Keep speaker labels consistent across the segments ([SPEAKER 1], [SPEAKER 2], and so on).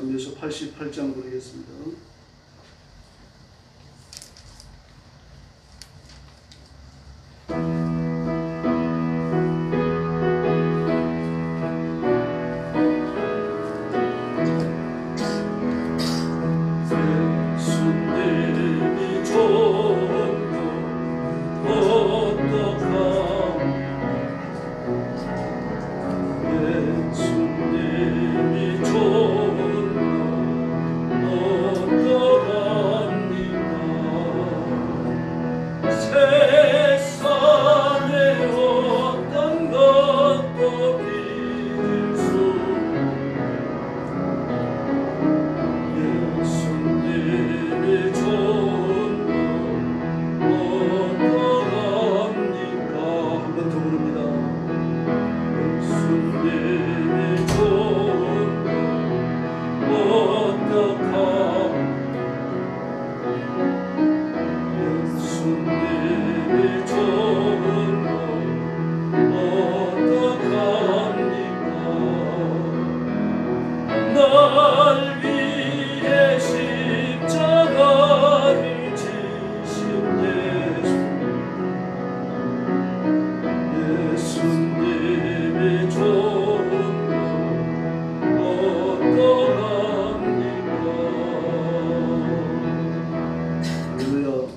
[SPEAKER 1] 참여서 88장 부르겠습니다. 할렐루야.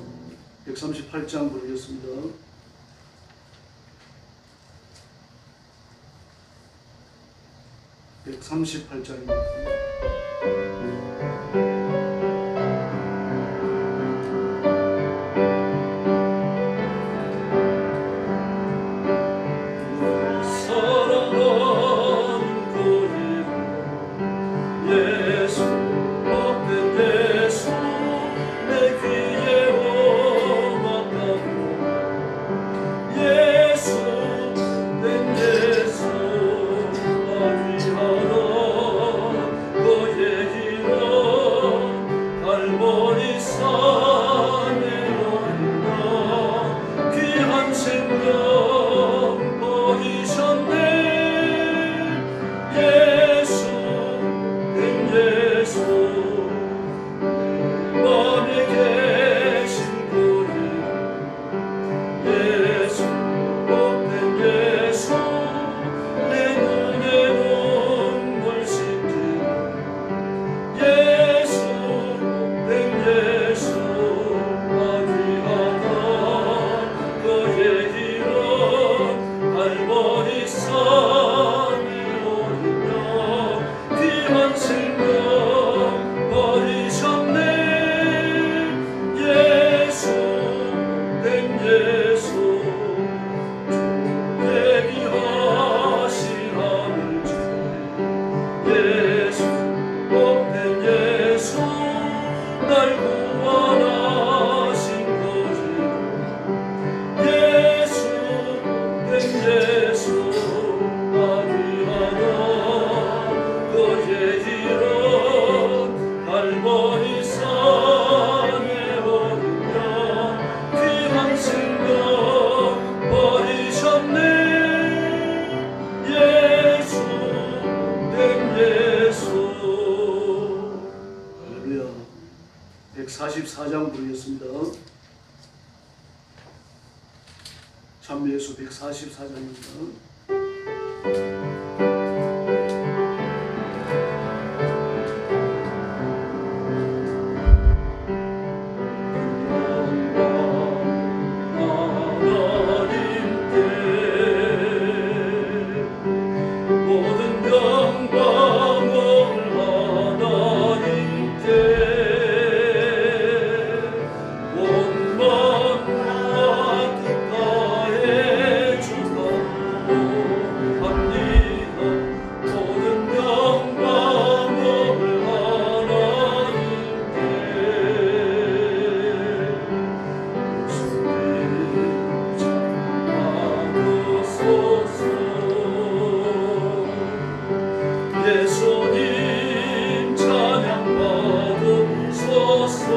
[SPEAKER 1] 138장 부르겠습니다.
[SPEAKER 2] 예수
[SPEAKER 1] 144장 부르겠습니다. 참여예수 144장입니다.
[SPEAKER 2] 예수님 찬양 받으소서.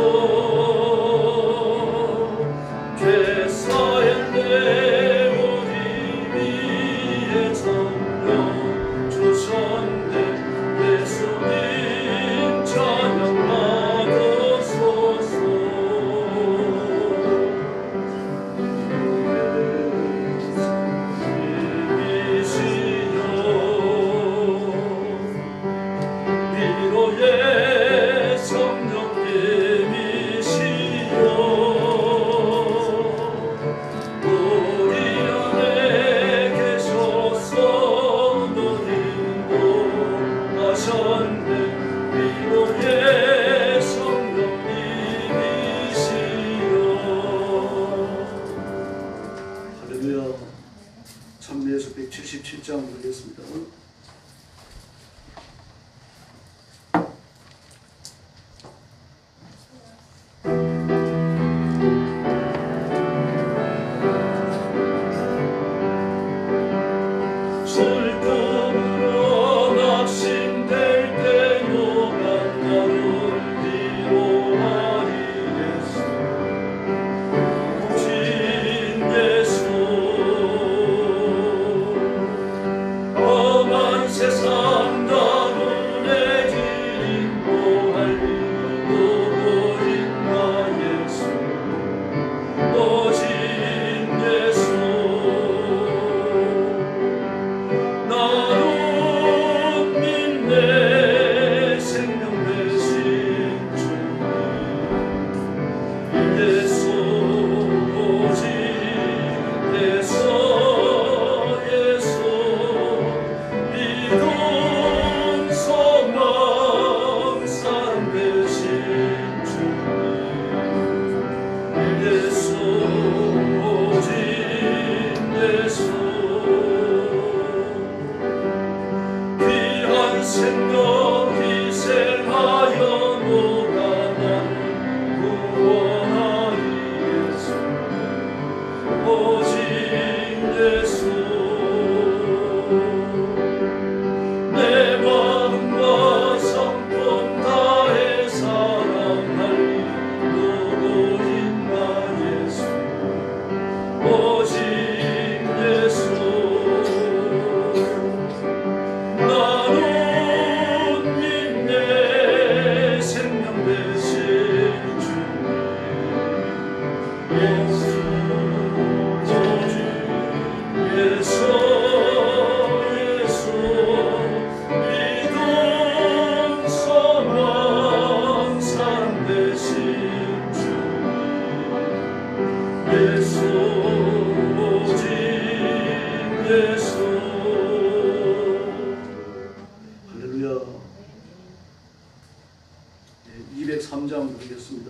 [SPEAKER 2] 죄사했네 우리 위에 성령 주셨네. 예수님 찬양 받으소서. 위로의 성령님이시여 우리 안에 계셔서 너를 인도하셨네. 위로의 성령님이시여.
[SPEAKER 1] 할렐루야. 참여예수 177장 부르겠습니다.
[SPEAKER 2] 슬픔으로 낙심될 때 너가 나를 위로하리. 예수 오신 예수 험한 세상 가운데 길 인도할 누구 있나. 예수 오신 예수 나로 믿네 생명 되신 주님. 예수 오직 예수 예수 믿음 소망 사랑 되신 주님. 예수 오직 예수 귀한 생명 희생하여 너가 나를 구원하리. 예수 오직 예수 내 마음과 성품 다해 사랑할 누구 있나. 예수 오직 예수 나는 믿네 생명 되신 주님. 예수 오직 예수 예수 믿음 소망 사랑 되신 주님. 예수 오직 예수.
[SPEAKER 1] 할렐루야. 203장 부르겠습니다.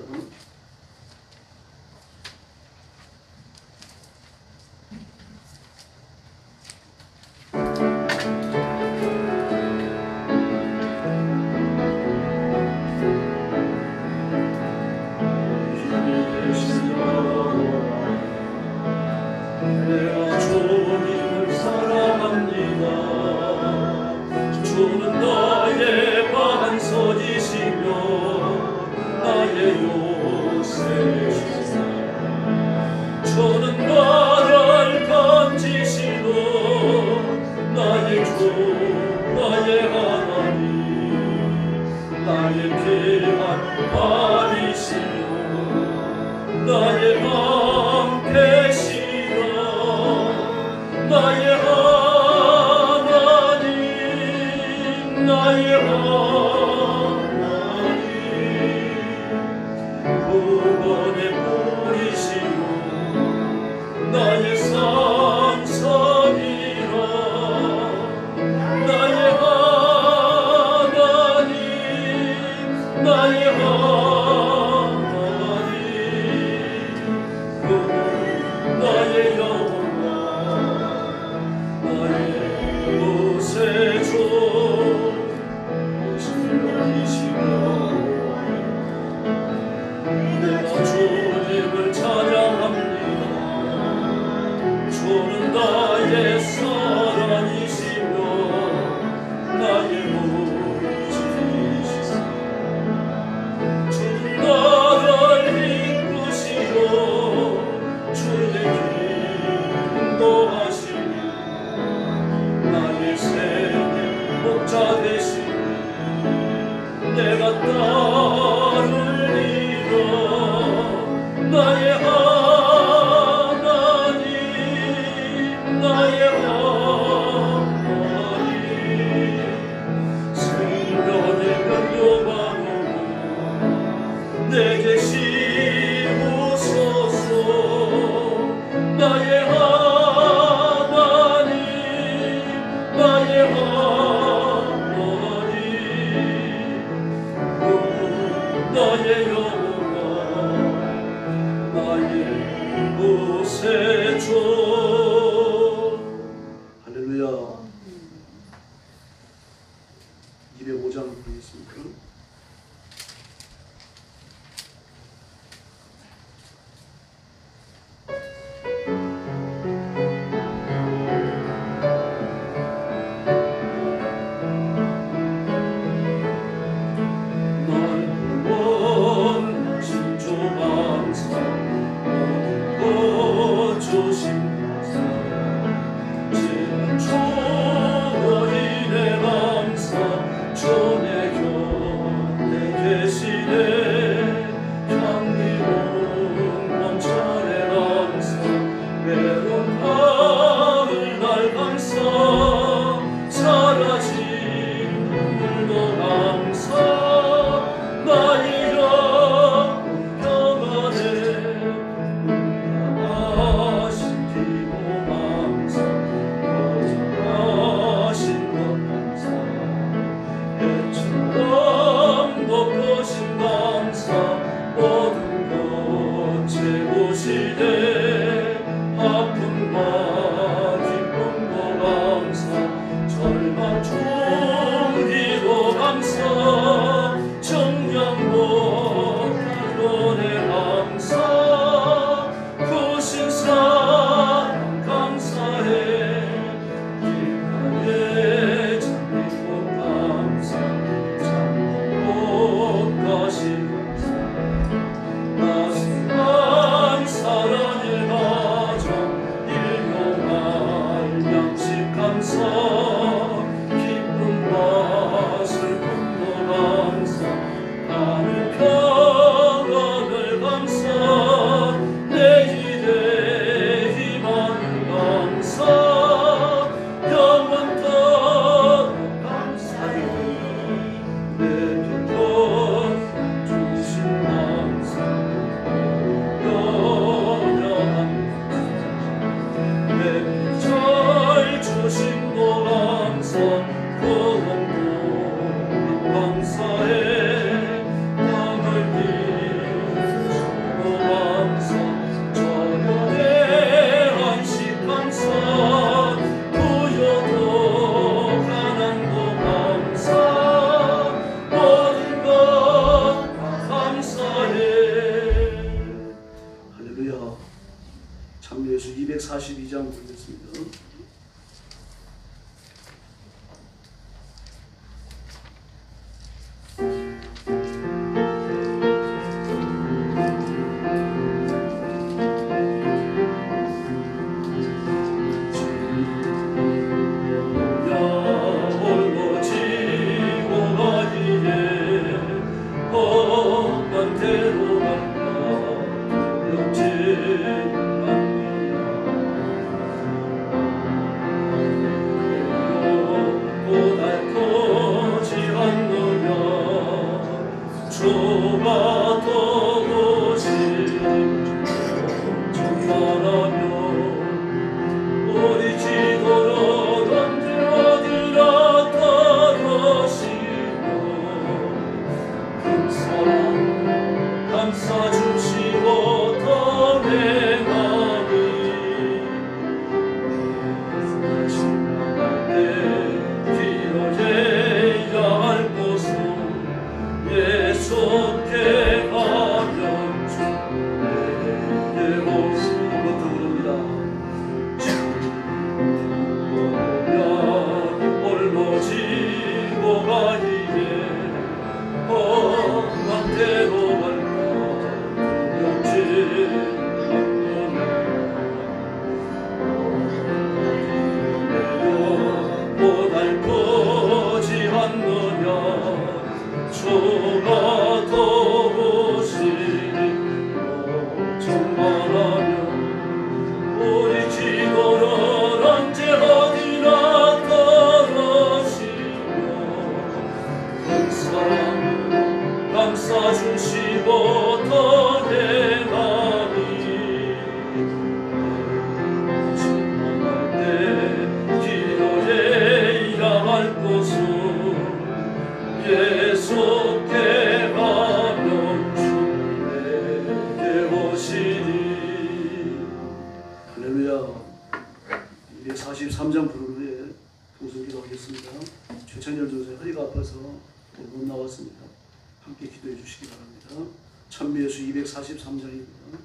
[SPEAKER 2] 내가 주님을 사랑합니다. 주는 나의 반석이시며 나의 요새시사. 주는 나를 건지시고 나의 주 나의 하나님 나의 귀한 발이시오. 나의 구세주 주님이시여 내가 주님을 찬양합니다. 주는 나의 사랑이시며 나의 모지이시사 주는 나를 이끄시려 주의 인도하시며 나의 생의 목자 되시며 내가 따르리라. 나의 하나님 나의 하나님 생명의 근요반으로 내게 씌우소서. 나의 하나님 나의 하나님 나의 여호와 나의 구세주.
[SPEAKER 1] 할렐루야. 205장 부르겠습니다.
[SPEAKER 2] 주신 주의 감사 전의 교
[SPEAKER 1] 동성 기도하겠습니다. 최찬열 전사의 허리가 아파서 못 나왔습니다. 함께 기도해 주시기 바랍니다. 찬미예수 243장입니다.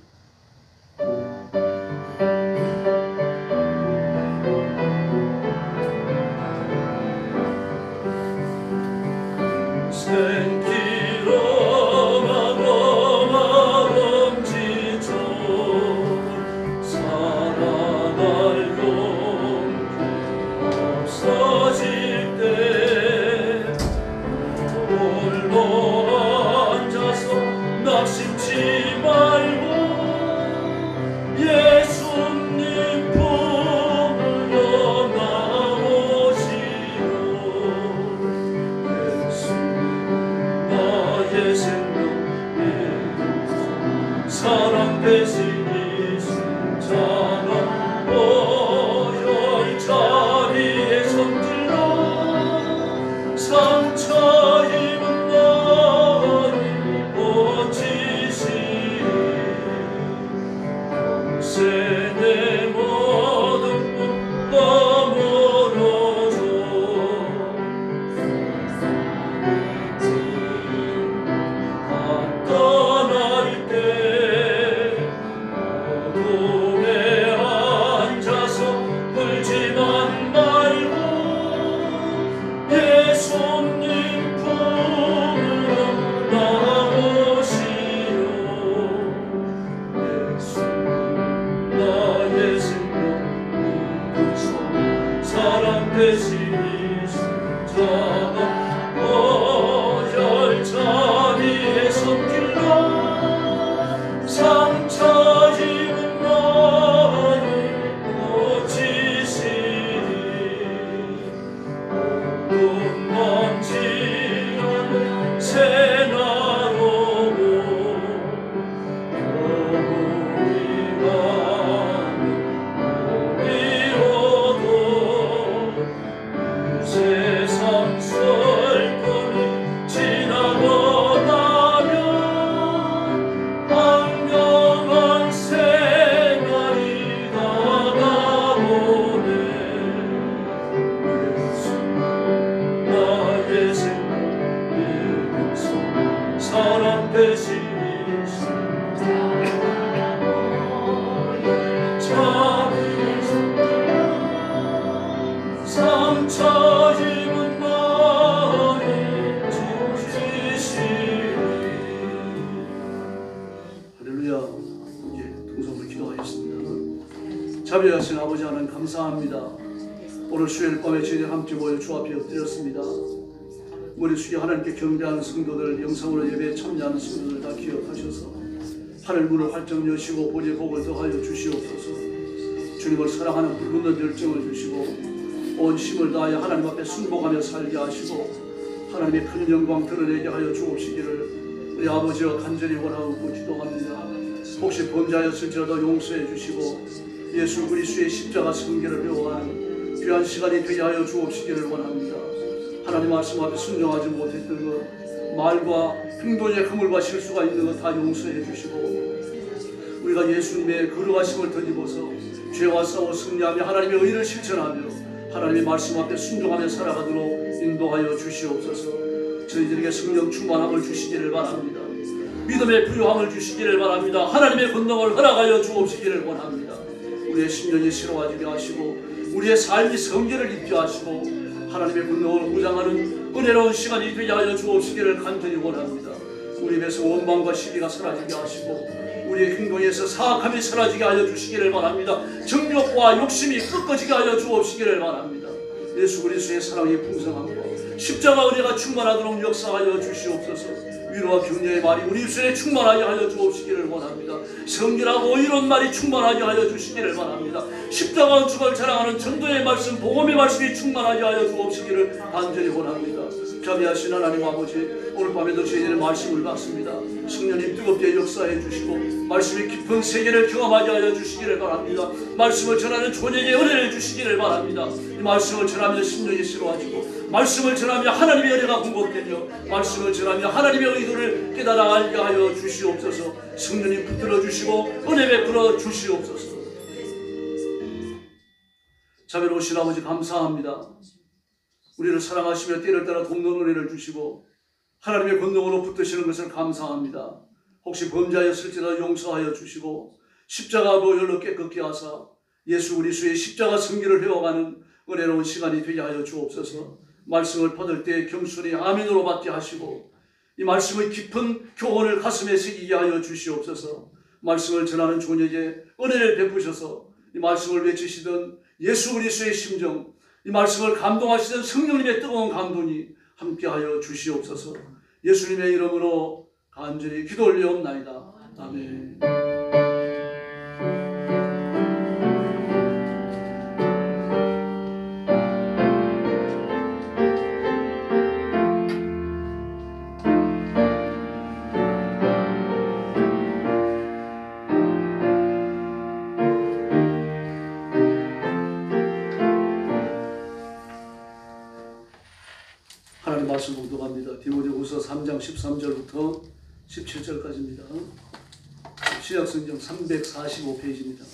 [SPEAKER 1] 자비하신 아버지 하나님 감사합니다. 오늘 수요일 밤에 저희들 함께 모여 주 앞에 엎드렸습니다. 우리 수요 하나님께 경배하는 성도들, 영상으로 예배에 참여하는 성도들 다 기억하셔서 하늘 문을 활짝 여시고 보리의 복을 더하여 주시옵소서. 주님을 사랑하는 불붙는 열정을 주시고 온 힘을 다하여 하나님 앞에 순복하며 살게 하시고 하나님의 큰 영광 드러내게 하여 주옵시기를 우리 아버지와 간절히 원하고 기도합니다. 혹시 범죄하였을지라도 용서해 주시고 예수 그리스도의 십자가 성계를 배워가는 귀한 시간이 되게 하여 주옵시기를 원합니다. 하나님 말씀 앞에 순종하지 못했던 것, 말과 행동에 허물과 실수가 있는 것 다 용서해 주시고 우리가 예수님의 거룩하심을 덧입어서 죄와 싸워 승리하며 하나님의 의를 실천하며 하나님의 말씀 앞에 순종하며 살아가도록 인도하여 주시옵소서. 저희들에게 성령 충만함을 주시기를 바랍니다. 믿음의 부유함을 주시기를 바랍니다. 하나님의 권능을 허락하여 주옵시기를 원합니다. 우리의 심령이 새로워지게 하시고 우리의 삶이 성결을 입게 하시고 하나님의 권능을 무장하는 은혜로운 시간이 되게 하여 주옵시기를 간절히 원합니다. 우리 입에서 원망과 시기가 사라지게 하시고 우리의 행동에서 사악함이 사라지게 하여 주시기를 바랍니다. 정욕과 욕심이 꺾어지게 하여 주옵시기를 바랍니다. 예수 그리스도의 사랑이 풍성함과 십자가 은혜가 충만하도록 역사하여 주시옵소서. 위로와 격려의 말이 우리 입술에 충만하게 하여 주옵시기를 원합니다. 성결하고 의로운 말이 충만하게 하여 주시기를 바랍니다. 십자가 은축을 자랑하는 전도의 말씀, 복음의 말씀이 충만하게 하여 주옵시기를 간절히 원합니다. 자비하신 하나님 아버지, 오늘 밤에도 저희들의 말씀을 받습니다. 성령님 뜨겁게 역사해 주시고 말씀의 깊은 세계를 경험하게 하여 주시기를 바랍니다. 말씀을 전하는 존에게 은혜를 주시기를 바랍니다. 이 말씀을 전하며 심령이 새로워지고 말씀을 전하며 하나님의 은혜가 공급되며 말씀을 전하며 하나님의 의도를 깨달아 알게 하여 주시옵소서. 성령님 붙들어 주시고 은혜 베풀어 주시옵소서. 자비로우신 아버지 감사합니다. 우리를 사랑하시며 때를 따라 돕는 은혜를 주시고 하나님의 권능으로 붙드시는 것을 감사합니다. 혹시 범죄하였을지라도 용서하여 주시고 십자가 보혈로 깨끗게 하사 예수 그리스도의 십자가 승리를 회복하는 은혜로운 시간이 되게 하여 주옵소서. 말씀을 받을 때 겸손히 아멘으로 받게 하시고 이 말씀의 깊은 교훈을 가슴에 새기게 하여 주시옵소서. 말씀을 전하는 종에게 은혜를 베푸셔서 이 말씀을 외치시던 예수 그리스도의 심정, 이 말씀을 감동하시던 성령님의 뜨거운 감동이 함께하여 주시옵소서. 예수님의 이름으로 간절히 기도 올리옵나이다. 아멘. 하나님 말씀 봉독합니다. 디모데후서 3장 13절부터 17절까지입니다. 신약성경 345페이지입니다.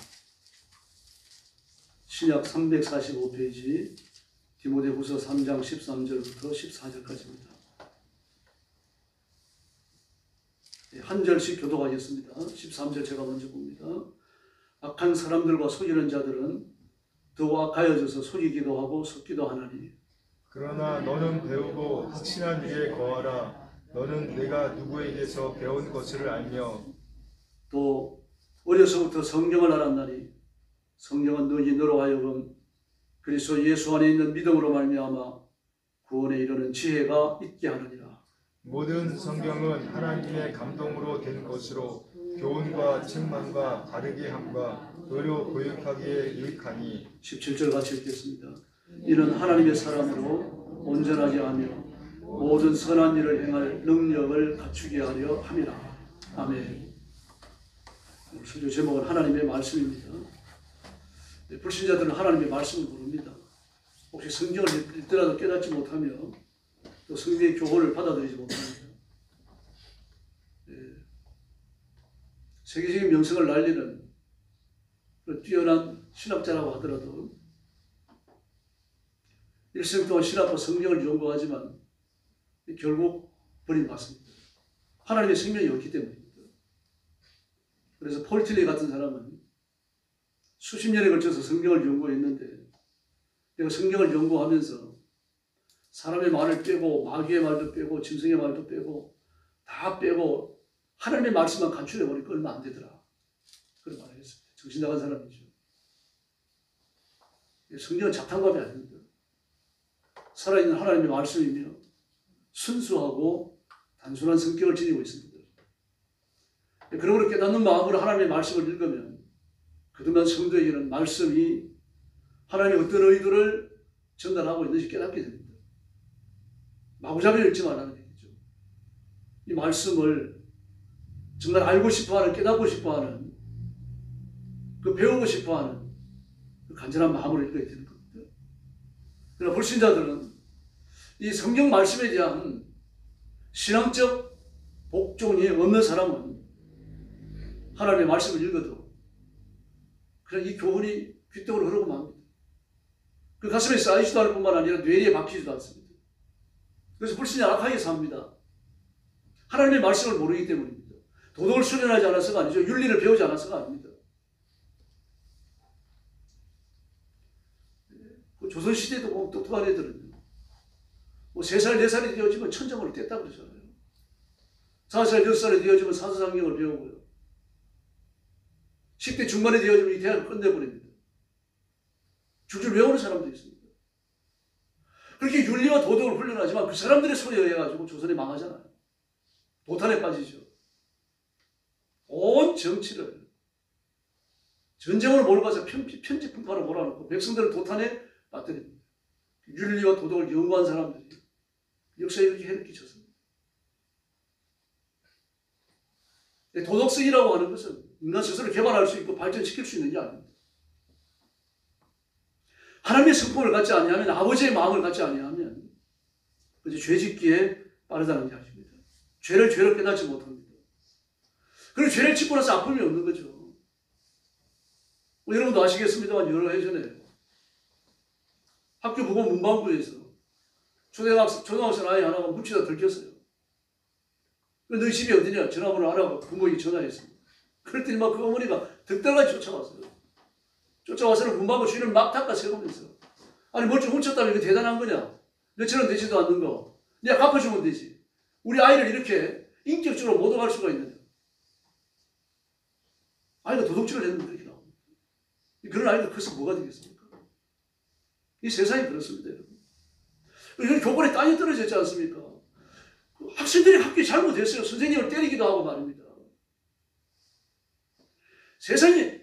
[SPEAKER 1] 신약 345페이지 디모데후서 3장 13절부터 14절까지입니다. 한 절씩 교독하겠습니다. 13절 제가 먼저 봅니다. 악한 사람들과 속이는 자들은 더 악하여져서 속이기도 하고 속기도 하나니
[SPEAKER 3] 그러나 너는 배우고 확신한 일에 거하라. 너는 내가 누구에게서 배운 것을 알며
[SPEAKER 1] 또 어려서부터 성경을 알았나니 성경은 너로 하여금 그리스도 예수 안에 있는 믿음으로 말미암아 구원에 이르는 지혜가 있게 하느니라.
[SPEAKER 3] 모든 성경은 하나님의 감동으로 된 것으로 교훈과 책망과 바르게 함과 의로 교육하기에 유익하니
[SPEAKER 1] 17절 같이 읽겠습니다. 이는 하나님의 사람으로 온전하게 하며 모든 선한 일을 행할 능력을 갖추게 하려 함이라. 아멘. 설교 제목은 하나님의 말씀입니다. 불신자들은 하나님의 말씀을 모릅니다. 혹시 성경을 읽더라도 깨닫지 못하며 또 성경의 교훈을 받아들이지 못합니다. 세계적인 명성을 날리는 뛰어난 신학자라고 하더라도 일생 동안 신학과 성경을 연구하지만 결국 버림받습니다. 하나님의 생명이 없기 때문입니다. 그래서 폴 틸리 같은 사람은 수십 년에 걸쳐서 성경을 연구했는데 내가 성경을 연구하면서 사람의 말을 빼고 마귀의 말도 빼고 짐승의 말도 빼고 다 빼고 하나님의 말씀만 간추려버리니까 얼마 안 되더라. 그런 말을 했습니다. 정신 나간 사람이죠. 성경은 자탕감이 아닙니다. 살아있는 하나님의 말씀이며 순수하고 단순한 성격을 지니고 있습니다. 그런 걸 깨닫는 마음으로 하나님의 말씀을 읽으면 그동안 성도에게는 말씀이 하나님의 어떤 의도를 전달하고 있는지 깨닫게 됩니다. 마구잡이로 읽지 말라는 얘기죠. 이 말씀을 정말 알고 싶어하는, 깨닫고 싶어하는, 그 배우고 싶어하는 그 간절한 마음으로 읽어야 되는 겁니다. 그러나 불신자들은 이 성경 말씀에 대한 신앙적 복종이 없는 사람은 하나님의 말씀을 읽어도 그냥 이 교훈이 귓등으로 흐르고 맙니다. 그 가슴에 쌓이지도 않을 뿐만 아니라 뇌리에 박히지도 않습니다. 그래서 불신이 악하게 삽니다. 하나님의 말씀을 모르기 때문입니다. 도덕을 수련하지 않아서가 아니죠. 윤리를 배우지 않아서가 아닙니다. 조선시대도 똑똑한 애들은 3살, 4살이 되어지면 천정을 뗐다고 그러잖아요. 4살, 6살이 되어지면 사서상경을 배우고요. 10대 중반에 되어지면 이 대학을 끝내버립니다. 줄줄 외우는 사람도 있습니다. 그렇게 윤리와 도덕을 훈련하지만 그 사람들의 손에 의해가지고 조선이 망하잖아요. 도탄에 빠지죠. 온 정치를 전쟁으로 몰아가서 편지 풍파로 몰아넣고 백성들을 도탄에 빠뜨립니다. 윤리와 도덕을 연구한 사람들이 역사에 이렇게 해를 끼쳤습니다. 도덕성이라고 하는 것은 인간 스스로 개발할 수 있고 발전시킬 수 있는 게 아닙니다. 하나님의 성품을 갖지 아니하면, 아버지의 마음을 갖지 아니하면 그저 죄짓기에 빠르다는 이야기입니다. 죄를 깨닫지 못합니다. 그리고 죄를 짓고 나서 아픔이 없는 거죠. 여러분도 아시겠습니다만 여러 해 전에 학교 부모 문방구에서 초등학생 아이 하나가 묻히다 들켰어요. 너희 집이 어디냐? 전화번호 알아가 부모에게 전화했습니다. 그랬더니 막 그 어머니가 득달같이 쫓아왔어요. 쫓아와서는 문방구 주인을 막 닦아 세우면서, 아니 뭘 좀 훔쳤다면 이거 대단한 거냐? 몇천원 되지도 않는 거 내가 갚아주면 되지. 우리 아이를 이렇게 인격적으로 모독할 수가 있느냐? 아이가 도둑질을 했는데 이렇게 나옵니다. 그런 아이가 커서 뭐가 되겠습니까? 이 세상이 그렇습니다, 여러분. 이런 교권에 땅이 떨어졌지 않습니까? 학생들이 학교에 잘못했어요. 선생님을 때리기도 하고 말입니다. 세상에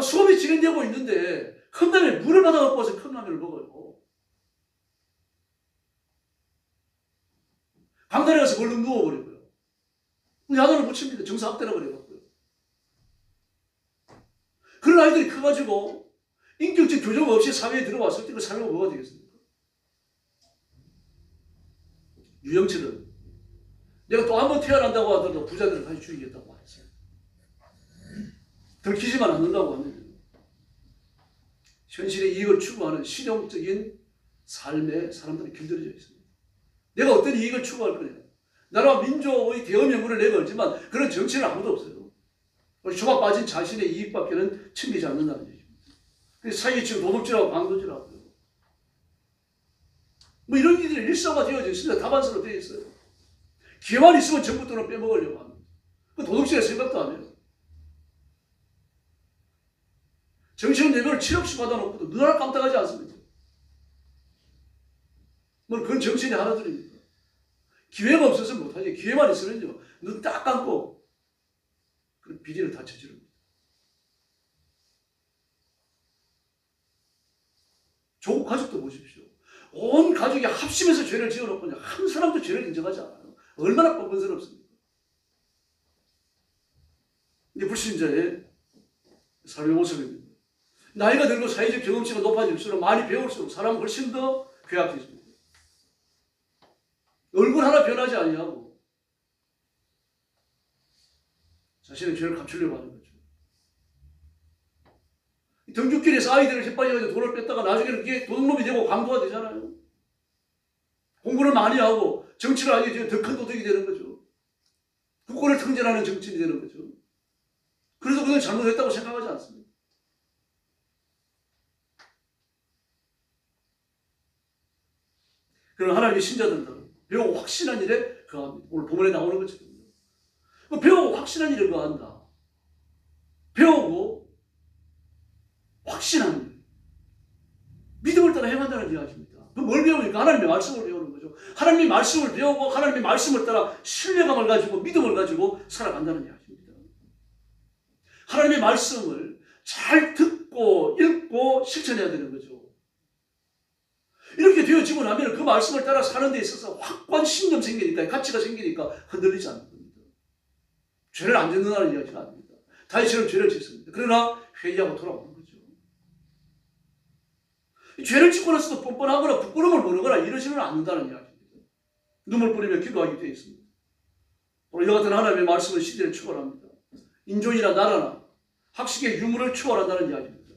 [SPEAKER 1] 수업이 진행되고 있는데 컵라면에 물을 받아갖고 와서 컵라면을 먹어요. 강단에 가서 얼른 누워버리고요. 야단을 붙입니다. 정서학대라고 그래갖고요. 그런 아이들이 커가지고 인격적 교정 없이 사회에 들어왔을 때 그 사회가 뭐가 되겠습니까? 유영철은 내가 또 한 번 태어난다고 하더라도 부자들을 다시 죽이겠다고 했어요. 들키지만 않는다고 하면 현실의 이익을 추구하는 실용적인 삶에 사람들이 길들여져 있습니다. 내가 어떤 이익을 추구할 거냐. 나라와 민족의 대의명분을 내가 걸지만 그런 정치는 아무도 없어요. 주박 빠진 자신의 이익밖에는 챙기지 않는다는 얘기입니다. 그래서 사기치고 도둑질하고 강도질하고 뭐 이런 일들이 일상화 되어져 있습니다. 다반사로 되어 있어요. 기회만 있으면 전부 돈을 빼먹으려고 합니다. 그 도둑질할 생각도 안 해요. 정치원 예배를 7억씩 받아놓고도 눈알 깜짝하지 않습니다. 뭐 그건 정신이 하나둘입니다. 기회가 없어서 못하지. 기회만 있으면요, 눈 딱 감고 그 비리를 다 저지릅니다. 조국 가족도 보십시오. 온 가족이 합심해서 죄를 지어놓고 한 사람도 죄를 인정하지 않아요. 얼마나 뻔뻔스럽습니까? 이게 불신자의 삶의 모습입니다. 나이가 들고 사회적 경험치가 높아질수록 많이 배울수록 사람은 훨씬 더 괴악해집니다. 얼굴 하나 변하지 아니하고 자신의 죄를 감추려고 하는 거죠. 등굣길에서 아이들을 헷갈려가지고 돈을 뺐다가 나중에는 그게 도둑놈이 되고 강도가 되잖아요. 공부를 많이 하고 정치를 하니 더 큰 도둑이 되는 거죠. 국권을 통제하는 정치인이 되는 거죠. 그래서 그건 잘못했다고 생각하지 않습니다. 그런 하나님의 신자들은 배우고 확신한 일에 거합니다. 오늘 본문에 나오는 것처럼요. 배우고 확신한 일에 거한다. 배우고 확신한 일. 믿음을 따라 행한다는 이야기입니다. 그럼 뭘 배웁니까? 하나님의 말씀을 배우는 거죠. 하나님의 말씀을 배우고 하나님의 말씀을 따라 신뢰감을 가지고 믿음을 가지고 살아간다는 이야기입니다. 하나님의 말씀을 잘 듣고 읽고 실천해야 되는 거죠. 이렇게 되어지고 나면 그 말씀을 따라 사는 데 있어서 확고한 신념 생기니까, 가치가 생기니까 흔들리지 않는 겁니다. 죄를 안 짓는다는 이야기가 아닙니다. 다윗처럼 죄를 짓습니다. 그러나 회개하고 돌아오는 거죠. 죄를 짓고 나서도 뻔뻔하거나 부끄러움을 모르거나 이러지는 않는다는 이야기입니다. 눈물 뿌리며 기도하게 되어 있습니다. 오늘 이와 같은 하나님의 말씀은 시대를 초월합니다. 인종이나 나라나 학식의 유무를 초월한다는 이야기입니다.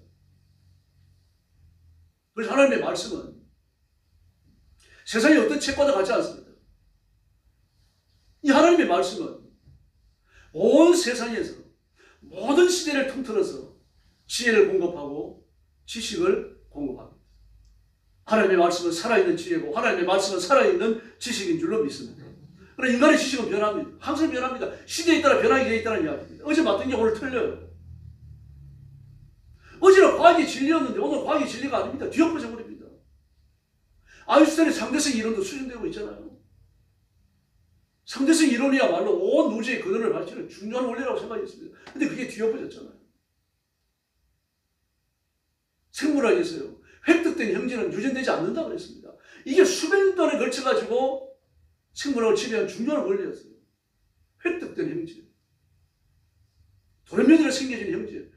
[SPEAKER 1] 그래서 하나님의 말씀은 세상의 어떤 책과도 같지 않습니다. 이 하나님의 말씀은 온 세상에서 모든 시대를 통틀어서 지혜를 공급하고 지식을 공급합니다. 하나님의 말씀은 살아있는 지혜고 하나님의 말씀은 살아있는 지식인 줄로 믿습니다. 그러나 인간의 지식은 변합니다. 항상 변합니다. 시대에 따라 변하게 되어 있다는 이야기입니다. 어제 봤던 게 오늘 틀려요. 어제는 과학이 진리였는데 오늘 과학이 진리가 아닙니다. 뒤엎어져 버립니다. 아인슈타인의 상대성 이론도 수준되고 있잖아요. 상대성 이론이야말로 온 우주의 근원을 밝히는 중요한 원리라고 생각했습니다. 근데 그게 뒤엎어졌잖아요. 생물학에서요, 획득된 형질은 유전되지 않는다고 그랬습니다. 이게 수백 년에 걸쳐가지고 생물학을 지배한 중요한 원리였어요. 획득된 형질. 돌연변이로 생겨진 형질.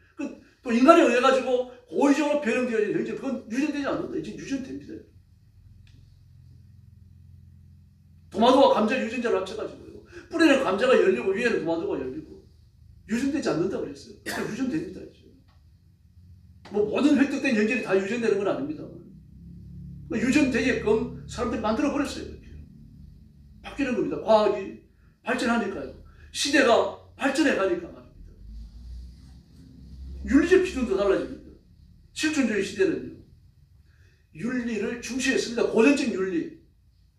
[SPEAKER 1] 또 인간에 의해 가지고 고의적으로 변형되어진 형질. 그건 유전되지 않는다. 이제 유전됩니다. 도마도와 감자 유전자를 합쳐가지고요. 뿌리는 감자가 열리고 위에는 도마도가 열리고 유전되지 않는다고 그랬어요. 유전됩니다. 이제. 뭐 모든 획득된 형질이 다 유전되는 건 아닙니다. 유전되게끔 사람들이 만들어버렸어요. 이렇게. 바뀌는 겁니다. 과학이 발전하니까요. 시대가 발전해 가니까 말입니다. 윤리적 기준도 달라집니다. 실존주의 시대는요. 윤리를 중시했습니다. 고전적 윤리.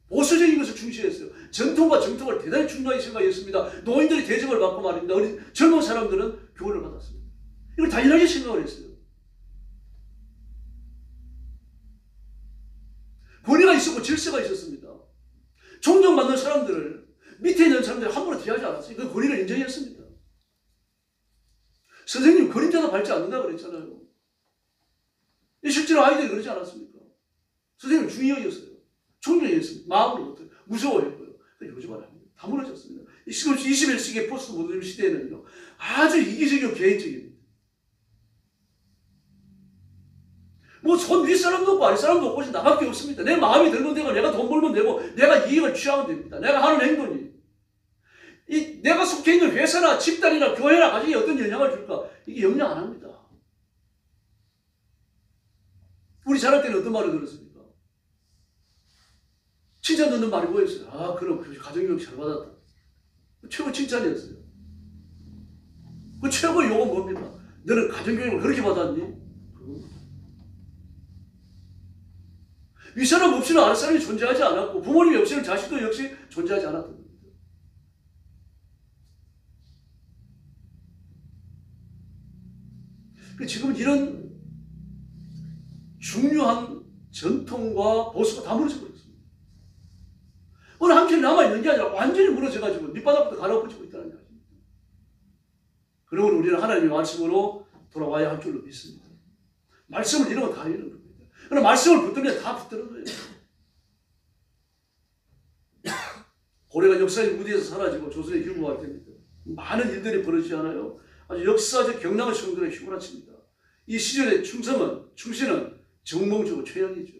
[SPEAKER 1] 보수적인 것을 중시했어요. 전통과 정통을 대단히 중요하게 생각했습니다. 노인들이 대접을 받고 말입니다. 어린 젊은 사람들은 교훈을 받았습니다. 이걸 당연하게 생각을 했어요. 권위가 있었고 질서가 있었습니다. 존경받는 사람들을 밑에 있는 사람들이 함부로 대하지 않았어요. 그 권위를 인정했습니다. 선생님 그림자도 밟지 않는다 그랬잖아요. 실제로 아이들이 그러지 않았습니까? 선생님 중의역이었어요. 존경했습니다. 마음으로부터 무서워했고요. 요즘은 아닙니다. 다 무너졌습니다. 21세기 포스트 모더니즘 시대에는요. 아주 이기적이고 개인적입니다. 뭐 손 윗사람도 없고 아랫사람도 없고 나밖에 없습니다. 내 마음이 들면 되고 내가 돈 벌면 되고 내가 이익을 취하면 됩니다. 내가 하는 행동이 내가 속해 있는 회사나 집단이나 교회나 가정에 어떤 영향을 줄까? 이게 영향 안 합니다. 우리 자랄 때는 어떤 말을 들었습니까? 칭찬 듣는 말이 뭐였어요? 아, 그럼 가정교육 잘 받았다. 최고 칭찬이었어요. 그 최고 욕은 뭡니까? 너는 가정교육을 그렇게 받았니? 윗사람 없이는 아랫사람이 존재하지 않았고 부모님이 없이는 자식도 역시 존재하지 않았던 겁니다. 지금은 이런 중요한 전통과 보수가 다 무너져 버렸습니다. 어느 한켠에 남아있는 게 아니라 완전히 무너져가지고 밑바닥부터 갈아엎어지고 있다는 이야기입니다. 그러므로 우리는 하나님의 말씀으로 돌아와야 할 줄로 믿습니다. 말씀을 잃으면 다 잃는 겁니다. 그럼 말씀을 붙들면 다 붙드는 거예요. 고려가 역사의 무대에서 사라지고 조선에 휴무할 때입니다. 많은 일들이 벌어지지 않아요. 아주 역사적 경랑의 성도의 휘몰아칩니다. 이 시절의 충신은 정몽주고 최영이죠.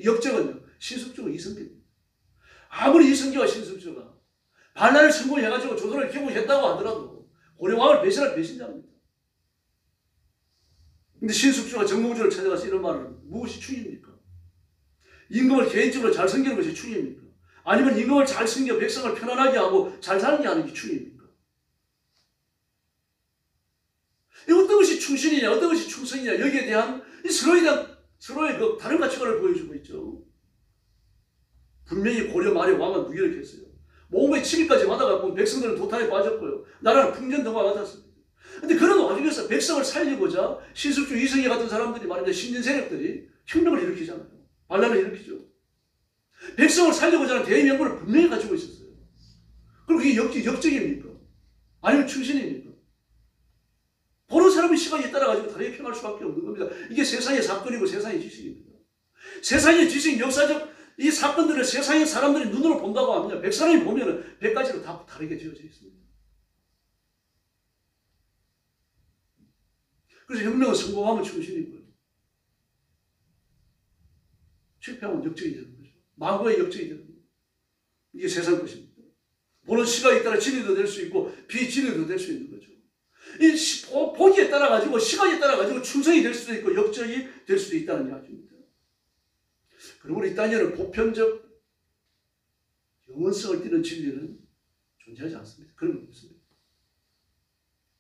[SPEAKER 1] 역적은요 신숙주고 이성계입니다. 아무리 이성계와 신숙주가 반란을 성공해가지고 조선을 개국했다고 하더라도 고려왕을 배신할 배신자입니다. 근데 신숙주가 정몽주를 찾아가서 이런 말을 합니다. 무엇이 충입니까? 임금을 개인적으로 잘 섬기는 것이 충입니까? 아니면 임금을 잘 섬겨 백성을 편안하게 하고 잘 사는 게 하는 게 충입니까? 어떤 것이 충신이냐, 어떤 것이 충성이냐, 여기에 대한 서로의 그 다른 가치관을 보여주고 있죠. 분명히 고려 말에 왕은 무기력했어요. 몸의 7일까지 받아갖고 백성들은 도탄에 빠졌고요. 나라는 풍전등화 같았습니다. 근데 그런 와중에서 백성을 살리고자 신숙주, 이성계 같은 사람들이 말입니다. 신진 세력들이 혁명을 일으키잖아요. 반란을 일으키죠. 백성을 살리고자 하는 대의명분을 분명히 가지고 있었어요. 그럼 그게 역적입니까? 아니면 충신입니까? 보는 사람의 시각에 따라가지고 다르게 평할 수밖에 없는 겁니다. 이게 세상의 사건이고 세상의 지식입니다. 세상의 지식, 역사적 이 사건들을 세상의 사람들이 눈으로 본다고 하면 100사람이 보면 100가지로 다 다르게 지어져 있습니다. 그래서 혁명은 성공하면 충신이고요. 실패하면 역적이 되는 거죠. 망고의 역적이 되는 거죠. 이게 세상 것입니다. 보는 시각에 따라 진리도 될 수 있고 비진리도 될 수 있는 거죠. 이 보기에 따라 가지고 시각에 따라 가지고 충성이 될 수도 있고 역적이 될 수도 있다는 이야기입니다. 그러므로 이 땅에는 보편적 영원성을 띠는 진리는 존재하지 않습니다. 그런 건 없습니다.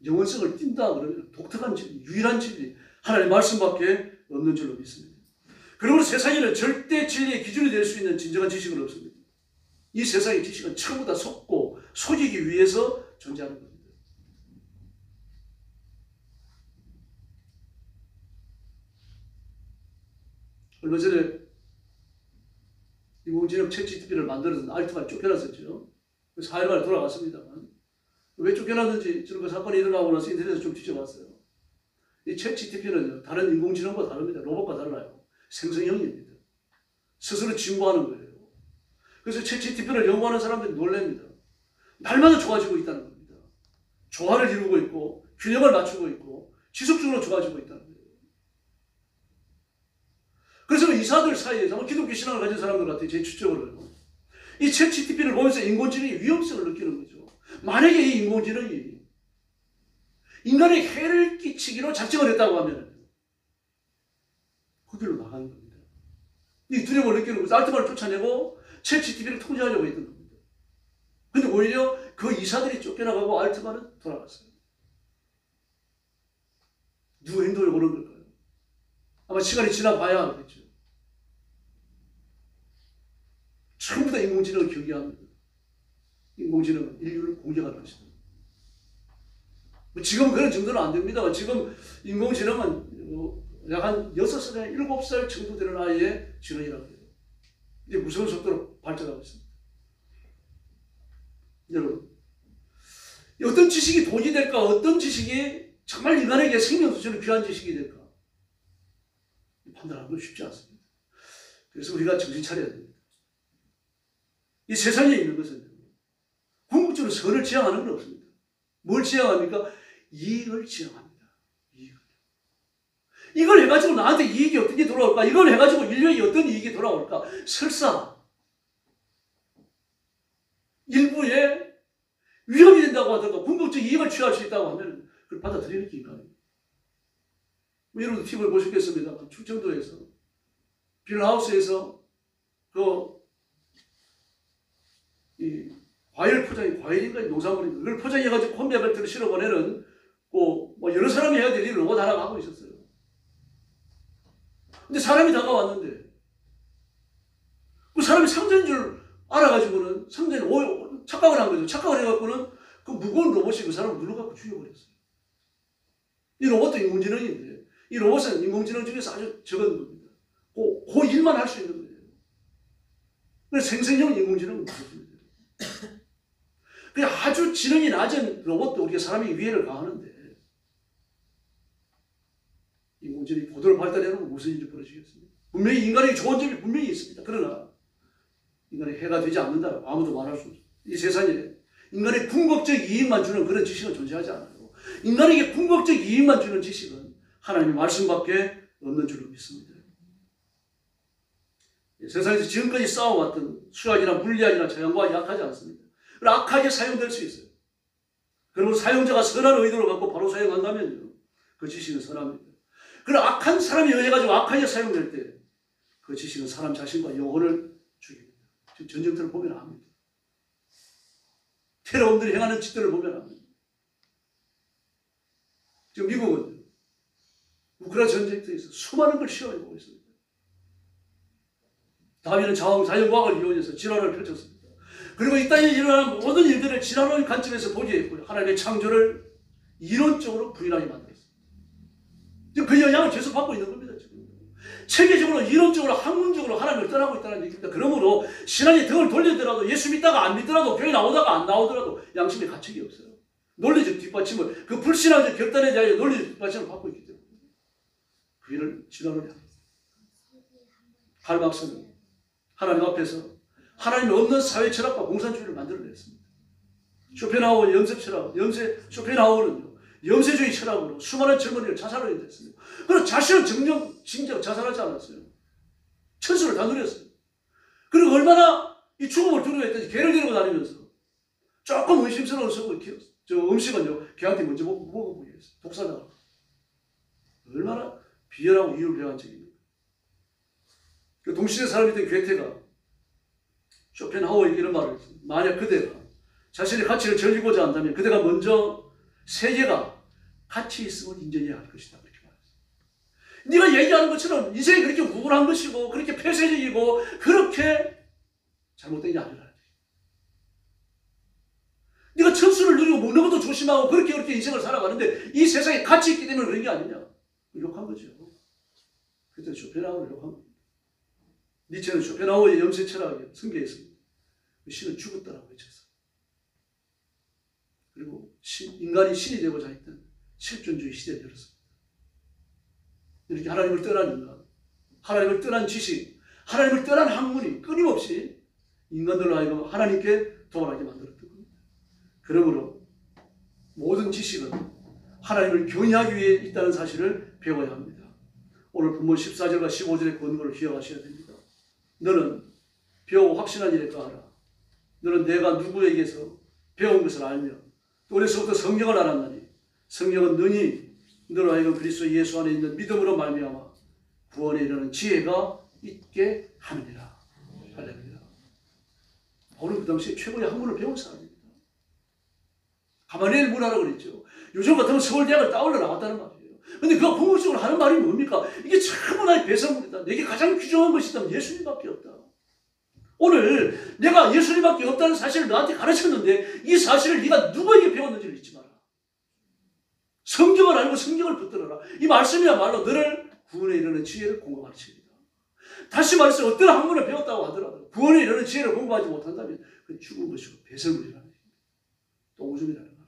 [SPEAKER 1] 영원성을 띈다 그러면 독특한 진리, 유일한 진리, 하나님의 말씀밖에 없는 줄로 믿습니다. 그러므로 세상에는 절대 진리의 기준이 될 수 있는 진정한 지식은 없습니다. 이 세상의 지식은 전부 다 속고 속이기 위해서 존재하는 겁니다. 얼마 전에 인공지능 챗GPT를 만들어서 알트가 쫓겨났었죠. 그래서 하이르가 돌아갔습니다만 왜 쫓겨났는지 저런 사건이 일어나고 나서 인터넷에서 좀 뒤져봤어요. 이 챗GPT는 다른 인공지능과 다릅니다. 로봇과 달라요. 생성형입니다. 스스로 진보하는 거예요. 그래서 챗GPT를 연구하는 사람들이 놀랍니다. 날마다 좋아지고 있다는 겁니다. 조화를 이루고 있고 균형을 맞추고 있고 지속적으로 좋아지고 있다는 거예요. 그래서 이사들 사이에서 기독교 신앙을 가진 사람들한테 제 추적으로요. 이 챗GPT를 보면서 인공지능의 위험성을 느끼는 거죠. 만약에 이 인공지능이 인간에 해를 끼치기로 작정을 했다고 하면 그 길로 나가는 겁니다. 이 두려움을 느끼는 거죠. 알트만을 쫓아내고 챗GPT를 통제하려고 했던 겁니다. 근데 오히려 그 이사들이 쫓겨나가고 알트만은 돌아갔어요. 누구 행동을 고른 걸까요? 아마 시간이 지나봐야 알겠죠. 전부 다 인공지능을 경계합니다. 인공지능은 인류를 공격할 것이다. 지금은 그런 정도는 안 됩니다만 지금 인공지능은 약 한 6살, 7살 정도 되는 아이의 지능이라고 해요. 이제 무서운 속도로 발전하고 있습니다. 여러분, 어떤 지식이 돈이 될까? 어떤 지식이 정말 인간에게 생명 수준의 귀한 지식이 될까? 판단하는 건 쉽지 않습니다. 그래서 우리가 정신 차려야 됩니다. 이 세상에 있는 것은 궁극적으로 선을 지향하는 건 없습니다. 뭘 지향합니까? 이익을 지향합니다. 이걸 해가지고 나한테 이익이 어떻게 돌아올까? 이걸 해가지고 인류에게 어떤 이익이 돌아올까? 설사 일부에 위험이 된다고 하더라도 궁극적 이익을 취할 수 있다고 하면 그걸 받아들이는 게 인간입니다. 여러분도 TV를 보셨겠습니다. 충청도에서 빌하우스에서 이 과일 포장이 과일인가 농산물인가 그걸 포장해가지고 콘베이어벨트를 실어보내는 뭐 여러 사람이 해야 될 일을 로봇 하나가 하고 있었어요. 근데 사람이 다가왔는데 그 사람이 상자인 줄 알아가지고는 상자인 착각을 한 거죠. 착각을 해갖고는 그 무거운 로봇이 그 사람을 눌러갖고 죽여버렸어요. 이 로봇도 인공지능인데 이 로봇은 인공지능 중에서 아주 적은 겁니다. 그 일만 할 수 있는 거예요. 그래서 생성형 인공지능은 무섭습니다. 그냥 아주 지능이 낮은 로봇도 우리가 사람이 위해를 가하는데 인공지능이 고도를 발달해놓으면 무슨 일이 벌어지겠습니까? 분명히 인간에게 좋은 점이 분명히 있습니다. 그러나 인간이 해가 되지 않는다고 아무도 말할 수 없습니다. 이 세상에 인간의 궁극적 이익만 주는 그런 지식은 존재하지 않아요. 인간에게 궁극적 이익만 주는 지식은 하나님의 말씀밖에 없는 줄로 믿습니다. 세상에서 지금까지 쌓아왔던 수학이나 물리학이나 자연과학이 약하지 않습니다. 악하게 사용될 수 있어요. 그리고 사용자가 선한 의도를 갖고 바로 사용한다면요, 그 지식은 선합니다. 그러나 악한 사람이 의해가지고 악하게 사용될 때 그 지식은 사람 자신과 영혼을 죽입니다. 지금 전쟁터를 보면 압니다. 테러범들이 행하는 짓들을 보면 압니다. 지금 미국은 우크라이나 전쟁터에서 수많은 걸 시험해보고 있습니다. 다윈은 자연과학을 이용해서 진화를 펼쳤습니다. 그리고 이 땅에 일어나는 모든 일들을 진화론의 관점에서 보게 했고요. 하나님의 창조를 이론적으로 부인하게 만들었습니다. 지금 그 영향을 계속 받고 있는 겁니다. 지금. 체계적으로, 이론적으로, 학문적으로 하나님을 떠나고 있다는 얘기입니다. 그러므로 신앙이 등을 돌리더라도 예수 믿다가 안 믿더라도 교회 나오다가 안 나오더라도 양심의 가책이 없어요. 논리적 뒷받침을, 그 불신앙적 결단에 대하여 논리적 뒷받침을 받고 있기 때문에 그 일을 진화론이 합니다. 칼 박사는 하나님 앞에서 하나님이 없는 사회 철학과 공산주의를 만들어냈습니다. 쇼펜하우어 염세 철학, 쇼펜하우어는요, 염세주의 철학으로 수많은 젊은이를 자살하게 됐습니다. 그래서 자신은 진정 자살하지 않았어요. 천수를 다 누렸어요. 그리고 얼마나 이 죽음을 두려워했던지 개를 데리고 다니면서 조금 의심스러운 음식은요, 개한테 먼저 먹어보게 했어요. 독사자가. 얼마나 비열하고 이율 배한 적입니까? 그 동시대 사람이던 괴테가 쇼펜하우어에게 이런 말을 했습니다. 만약 그대가 자신의 가치를 즐기고자 한다면 그대가 먼저 세계가 가치 있음을 인정해야 할 것이다. 그렇게 말했어요. 네가 얘기하는 것처럼 인생이 그렇게 우울한 것이고 그렇게 폐쇄적이고 그렇게 잘못된 게 아니라 네가 천수를 누리고 먹는 것도 조심하고 그렇게 인생을 살아가는데 이 세상에 가치 있기 때문에 그런 게 아니냐. 욕한 거죠. 그때 쇼펜하우어를 욕한 겁니다. 니체는 쇼펜하우어의 염세 철학에 승계했습니다. 신은 죽었다라고 외쳤어요. 그리고 인간이 신이 되고자 했던 실존주의 시대를 열었습니다. 이렇게 하나님을 떠난 인간, 하나님을 떠난 지식, 하나님을 떠난 학문이 끊임없이 인간들로 하여금 하나님께 도발하게 만들었던 겁니다. 그러므로 모든 지식은 하나님을 경외하기 위해 있다는 사실을 배워야 합니다. 오늘 본문 14절과 15절의 권고를 기억하셔야 됩니다. 너는 배우고 확신한 일에 가하라. 너는 내가 누구에게서 배운 것을 알며 또 어려서부터 성경을 알았나니 성경은 너로 하여금 그리스도 예수 안에 있는 믿음으로 말미암아 구원에 이르는 지혜가 있게 하느니라. 할렐루야. 바울은 그 당시에 최고의 학문을 배운 사람입니다. 가마리엘 문화라고 그랬죠. 요즘 같으면 서울대학을 따올려 나왔다는 말이에요. 근데 그가 궁극적으로 하는 말이 뭡니까? 이게 전부 나의 배설물이다. 내게 가장 귀중한 것이 있다면 예수님밖에 없다. 오늘 내가 예수님밖에 없다는 사실을 너한테 가르쳤는데 이 사실을 네가 누구에게 배웠는지를 잊지 마라. 성경을 알고 성경을 붙들어라. 이 말씀이야말로 너를 구원에 이르는 지혜를 공부하는 책이다. 다시 말해서 어떤 학문을 배웠다고 하더라도 구원에 이르는 지혜를 공부하지 못한다면 그건 죽은 것이고 배설물이라는 것입니다. 똥오줌이라는 말이죠.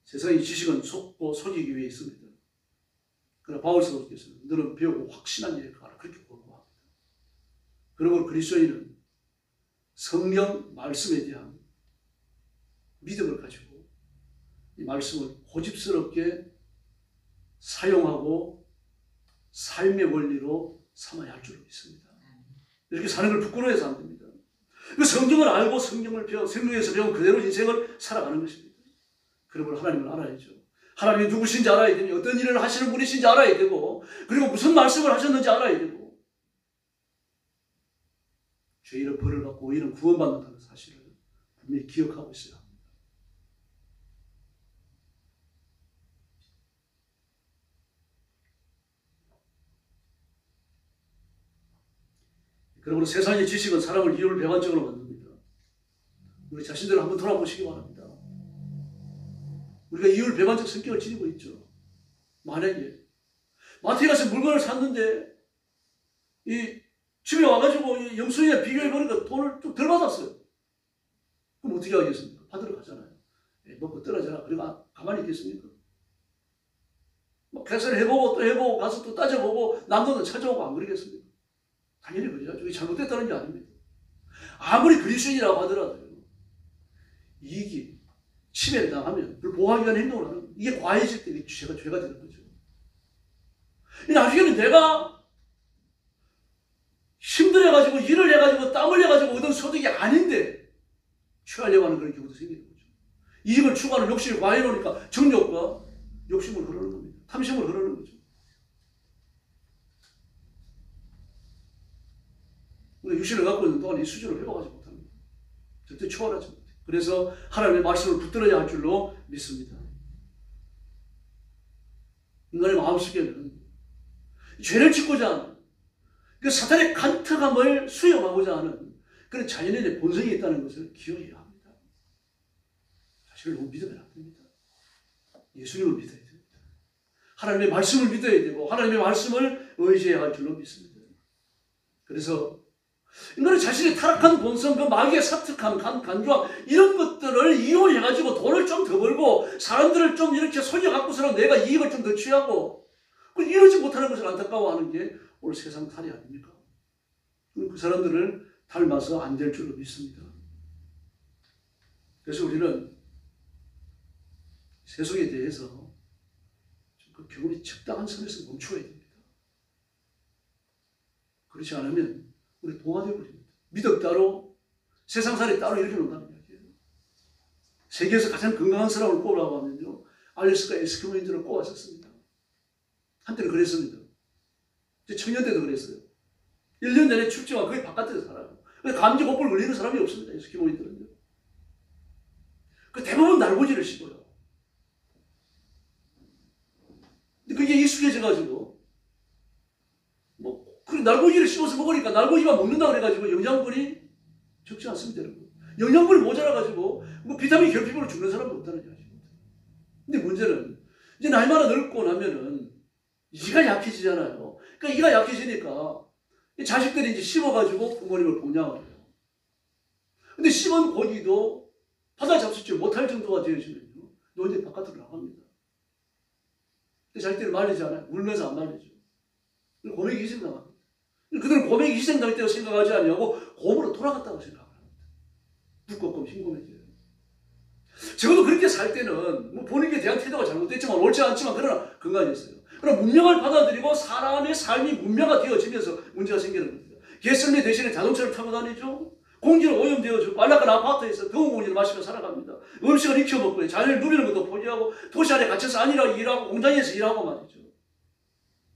[SPEAKER 1] 세상의 지식은 속고 속이기 위해 있습니다. 그러나 바울 사도께서는 너는 배우고 확신한 일에 가라. 그렇게 권고합니다. 그러므로 그리스도인은 성경 말씀에 대한 믿음을 가지고 이 말씀을 고집스럽게 사용하고 삶의 원리로 삼아야 할 줄 믿습니다. 이렇게 사는 걸 부끄러워해서 안 됩니다. 그 성경을 알고 성경을 배워 성경에서 배운 그대로 인생을 살아가는 것입니다. 그러므로 하나님을 알아야죠. 하나님이 누구신지 알아야 되니 어떤 일을 하시는 분이신지 알아야 되고 그리고 무슨 말씀을 하셨는지 알아야 되고 죄인은 벌을 받고 의인은 구원받는다는 사실을 분명히 기억하고 있어야 합니다. 그러므로 세상의 지식은 사람을 이율배반적으로 만듭니다. 우리 자신들을 한번 돌아보시기 바랍니다. 우리가 이율배반적 성격을 지니고 있죠. 만약에 마트에 가서 물건을 샀는데 이 집에 와가지고 이 영수증에 비교해보니까 돈을 좀 덜 받았어요. 그럼 어떻게 하겠습니까? 받으러 가잖아요. 먹고 떨어져라. 그리고 가만히 있겠습니까? 계산을 해보고 또 해보고 가서 또 따져보고 남도는 찾아오고 안 그러겠습니까? 당연히 그러죠. 이게 잘못됐다는 게 아닙니다. 아무리 그리스도인이라고 하더라도요. 이익이 침해를 당하면 그걸 보호하기 위한 행동을 하는 이게 과해질 때 죄가 되는 거죠. 나중에는 내가 힘들어가지고 일을 해가지고 땀을 내가지고 얻은 소득이 아닌데 취하려고 하는 그런 경우도 생기는 거죠. 이익을 추구하는 욕심이 과해놓으니까 정욕과 욕심을 흐르는 겁니다. 탐심을 흐르는 거죠. 우리가 육신을 갖고 있는 동안 이 수준을 회복하지 못합니다. 절대 초월하지 못해요. 그래서 하나님의 말씀을 붙들어야 할 줄로 믿습니다. 인간의 마음속에는 죄를 짓고자 하는 그 사탄의 간특함을 수용하고자 하는 그런 자연인의 본성이 있다는 것을 기억해야 합니다. 사실을 너무 믿으면 안 됩니다. 예수님을 믿어야 됩니다. 하나님의 말씀을 믿어야 되고 하나님의 말씀을 의지해야 할 줄로 믿습니다. 그래서 인간은 자신의 타락한 본성, 그 마귀의 사특함, 간교함 이런 것들을 이용해가지고 돈을 좀 더 벌고 사람들을 좀 이렇게 속여갖고서는 내가 이익을 좀 더 취하고 이러지 못하는 것을 안타까워하는 게 오늘 세상 탈이 아닙니까? 그 사람들을 닮아서 안 될 줄로 믿습니다. 그래서 우리는 세속에 대해서 그 경험이 적당한 선에서 멈춰야 됩니다. 그렇지 않으면 우리 동화되어 버립니다. 미덕 따로 세상살이 따로 이렇게 논다는 이야기예요. 세계에서 가장 건강한 사람을 꼽으라고 하면요. 알래스카 에스키모인들을 꼽았었습니다. 한때는 그랬습니다. 청년 때도 그랬어요. 1년 내내 춥지만 거의 바깥에서 살아요. 감기 고불 걸리는 사람이 없습니다. 에스키모인들은요. 대부분 날고지를 씹어요. 근데 그게 익숙해져가지고 날고기를 씹어서 먹으니까 날고기만 먹는다 그래가지고 영양분이 적지 않습니다, 여러분. 영양분이 모자라가지고 비타민 결핍으로 죽는 사람이 없다는 이야기입니다. 근데 문제는 이제 나이가 늙고 나면은 이가 약해지잖아요. 그러니까 이가 약해지니까 자식들이 이제 씹어가지고 부모님을 공양을 해요. 근데 씹은 고기도 바다 잡수지 못할 정도가 되어지면요. 너 이제 바깥으로 나갑니다. 근데 자식들이 말리지 않아요. 울면서 안 말리죠. 고백이 희생당합니다. 그들은 고백이 희생당했다고 생각하지 않냐고 곰으로 돌아갔다고 생각합니다. 두껍고 흰곰해져요. 적어도 그렇게 살 때는 본인에 대한 태도가 잘못됐지만 옳지 않지만 그러나 건강했어요. 그러나 문명을 받아들이고 사람의 삶이 문명화 되어지면서 문제가 생기는 겁니다. 개썰매 대신에 자동차를 타고 다니죠. 공기는 오염되어지고 안락한 아파트에서 더운 공기를 마시며 살아갑니다. 음식을 익혀먹고 자연을 누비는 것도 포기하고 도시 안에 갇혀서 안일하게 일하고 공장에서 일하고 말이죠.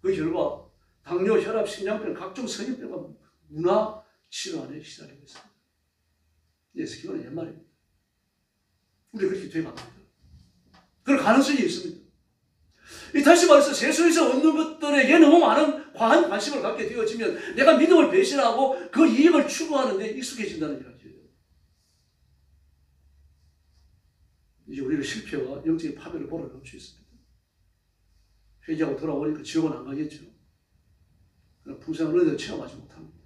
[SPEAKER 1] 그 결과 당뇨, 혈압, 심장병, 각종 성인병과 문화 치료 안에 시달리고 있습니다. 예수님은 옛말입니다. 우리 그렇게 돼갑니다. 그럴 가능성이 있습니다. 다시 말해서 세상에서 얻는 것들에게 너무 많은 과한 관심을 갖게 되어지면 내가 믿음을 배신하고 그 이익을 추구하는 데 익숙해진다는 이야기예요. 이제 우리는 실패와 영적인 파멸을 몰아넣을 수 있습니다. 회개하고 돌아오니까 지옥은 안 가겠죠. 그러나 풍성한 은혜를 체험하지 못합니다.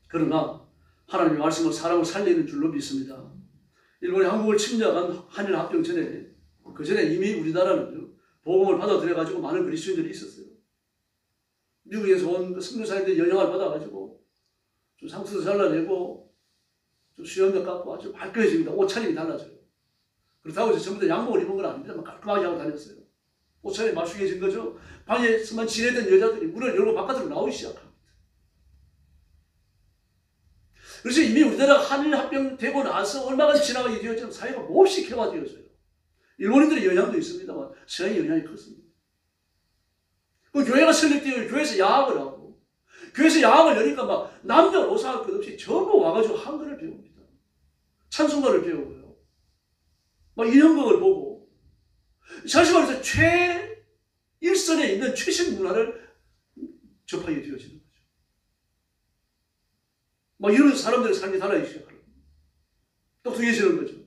[SPEAKER 1] 그러나 하나님의 말씀은 사람을 살리는 줄로 믿습니다. 일본이 한국을 침략한 한일 합병 전에, 그 전에 이미 우리나라는 복음을 받아들여가지고 많은 그리스도인들이 있었어요. 미국에서 온 선교사님들이 영향을 받아가지고 좀 상투도 잘라내고 좀 수염도 깎고 아주 말끔해집니다. 옷차림이 달라져요. 그렇다고 해서 전부 다 양복을 입은 건 아닙니다. 깔끔하게 하고 다녔어요. 옷차림이 말쑥해진 거죠. 방에서만 지내던 여자들이 문을 열고 바깥으로 나오기 시작합니다. 그래서 이미 우리나라가 한일 합병되고 나서 얼마가 지나가게 되었지만 사회가 몹시 개화되었어요. 일본인들의 영향도 있습니다만 서양의 영향이 컸습니다. 그 교회가 설립되어 교회에서 야학을 하고 교회에서 야학을 여니까 막 남녀 노소할 것 없이 전부 와가지고 한글을 배웁니다. 찬송가를 배우고요. 막 인형극을 보고 사실 말해서 최일선에 있는 최신 문화를 접하게 되어지는 거죠. 막 이런 사람들의 삶이 달라지기 시작하는 거예요. 똑똑해지는 거죠.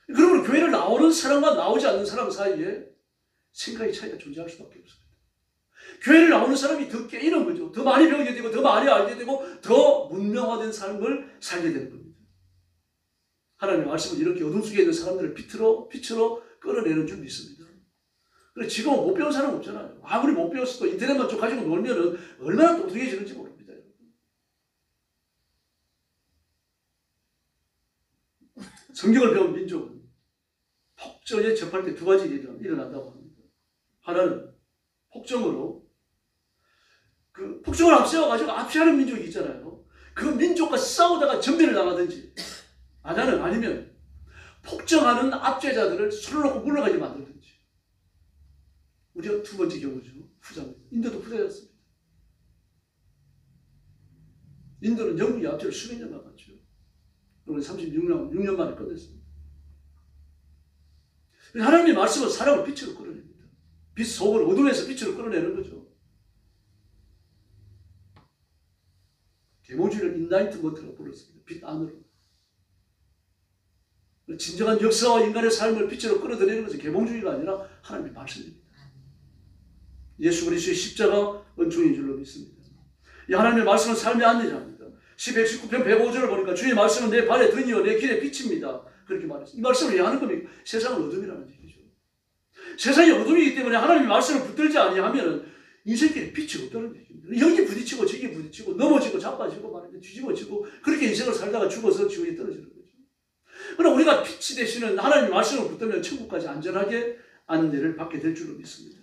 [SPEAKER 1] 그러면 교회를 나오는 사람과 나오지 않는 사람 사이에 생각의 차이가 존재할 수밖에 없습니다. 교회를 나오는 사람이 더 깨이는 거죠. 더 많이 배우게 되고 더 많이 알게 되고 더 문명화된 삶을 살게 되는 겁니다. 하나님의 말씀은 이렇게 어둠 속에 있는 사람들을 빛으로 끌어내는 줄 믿습니다. 그래 지금은 못 배운 사람 없잖아요. 아무리 못 배웠어도 인터넷만 좀 가지고 놀면 얼마나 똑똑해지는지 모릅니다. 성경을 배운 민족은 폭정에 접할 때 두 가지 일이 일어난다고 합니다. 하나는 폭정으로 폭정을 앞세워가지고 압시하는 민족이 있잖아요. 그 민족과 싸우다가 전멸을 당하든지 아니면 폭정하는 압제자들을 손을 놓고 물러가게 만들든지. 우리가 두 번째 경우죠. 후자입니다. 인도도 후자였습니다. 인도는 영국의 압제를 수백 년간 갔죠. 그리고 36년 만에 끝냈습니다. 하나님의 말씀은 사람을 빛으로 끌어냅니다. 빛 속을 어둠에서 빛으로 끌어내는 거죠. 계몽주의를 인라이트먼트라고 불렀습니다. 빛 안으로. 진정한 역사와 인간의 삶을 빛으로 끌어들이는 것은 계몽주의가 아니라 하나님의 말씀입니다. 예수 그리스도의 십자가 은총인 줄로 믿습니다. 이 하나님의 말씀은 삶의 안내자입니다. 119편 105절을 보니까 주의 말씀은 내 발에 등이요 내 길에 빛입니다. 그렇게 말했습니다. 이 말씀을 왜 하는 겁니까? 세상은 어둠이라는 얘기죠. 세상이 어둠이기 때문에 하나님의 말씀을 붙들지 아니하면 인생길에 빛이 없다는 얘기입니다. 여기 부딪히고 저기 부딪히고 넘어지고 자빠지고 말이죠. 뒤집어지고 그렇게 인생을 살다가 죽어서 지옥에 떨어지는 거죠. 그러나 우리가 빛이 되시는 하나님의 말씀을 붙들면 천국까지 안전하게 안내를 받게 될 줄로 믿습니다.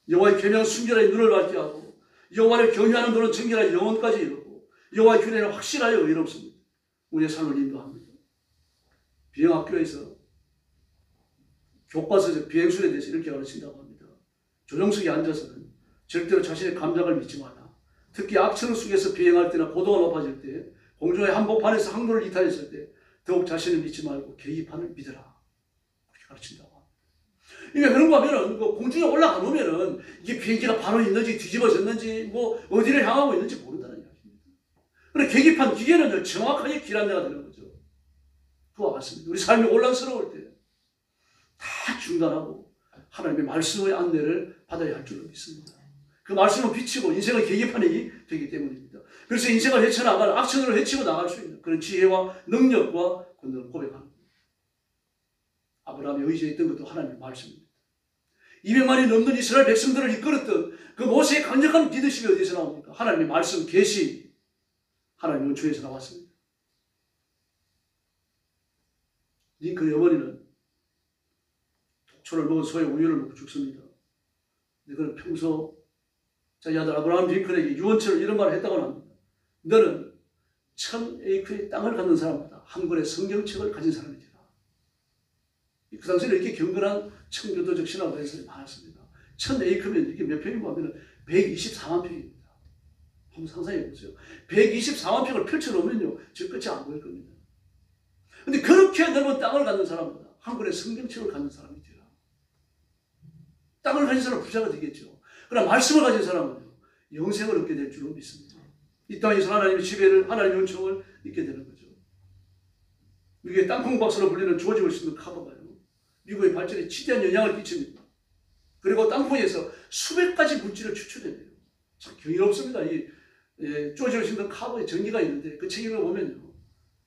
[SPEAKER 1] 여호와의 계명 순결하게 눈을 밝게 하고 여호와를 경외하는 너는 정결한 영혼까지 이루고 여호와의 규례는 확실하여 의롭습니다. 우리의 삶을 인도합니다. 비행학교에서 교과서적 비행술에 대해서 이렇게 가르친다고 합니다. 조종석에 앉아서는 절대로 자신의 감각을 믿지 마라. 특히 악천후 속에서 비행할 때나 고도가 높아질 때 공중의 한복판에서 항로를 이탈했을 때 더욱 자신을 믿지 말고 계기판을 믿으라. 그렇게 가르친다고 합니다. 그러니까 그런가 하면은 공중에 올라가 보면은 이게 비행기가 바로 있는지 뒤집어졌는지 뭐 어디를 향하고 있는지 모른다는 이야기입니다. 그런데 계기판 기계는 정확하게 길 안내가 되는 거죠. 그와 같습니다. 우리 삶이 혼란스러울 때 다 중단하고 하나님의 말씀의 안내를 받아야 할 줄로 믿습니다. 그 말씀은 빛이고 인생의 계기판이 되기 때문입니다. 그래서 인생을 헤쳐나갈 악천후를 헤치고 나갈 수 있는 그런 지혜와 능력과 권능을 고백합니다. 아브라함이 의지했던 것도 하나님의 말씀입니다. 200만이 넘는 이스라엘 백성들을 이끌었던 그 모세의 강력한 리더십이 어디서 나옵니까? 하나님의 말씀, 계시, 하나님의 은총에서 나왔습니다. 링컨의 어머니는 독초를 먹은 소의 우유를 먹고 죽습니다. 근데 그는 평소 자기 아들 아브라함 링컨에게 유언처럼 이런 말을 했다고 합니다. 너는 1000 에이크의 땅을 갖는 사람보다 한 권의 성경책을 가진 사람이다. 그 당시에는 이렇게 경건한 청교도적 신학원에서 많았습니다. 1000에이크면 이게 몇 평이고 하면 124만 평입니다. 한번 상상해 보세요. 124만 평을 펼쳐놓으면요, 저 끝이 안 보일 겁니다. 근데 그렇게 넓은 땅을 갖는 사람보다 한 권의 성경책을 갖는 사람이 돼요. 땅을 가진 사람은 부자가 되겠죠. 그러나 말씀을 가진 사람은요, 영생을 얻게 될 줄로 믿습니다. 이 땅에서 하나님의 지배를, 하나님의 은총을 잊게 되는 거죠. 미국의 땅콩 박사로 불리는 조지 워싱턴 카버가요, 미국의 발전에 지대한 영향을 끼칩니다. 그리고 땅콩에서 수백 가지 물질을 추출해내요. 참 경이롭습니다. 이 조지 워싱턴 카버의 전기가 있는데 그 책임을 보면요,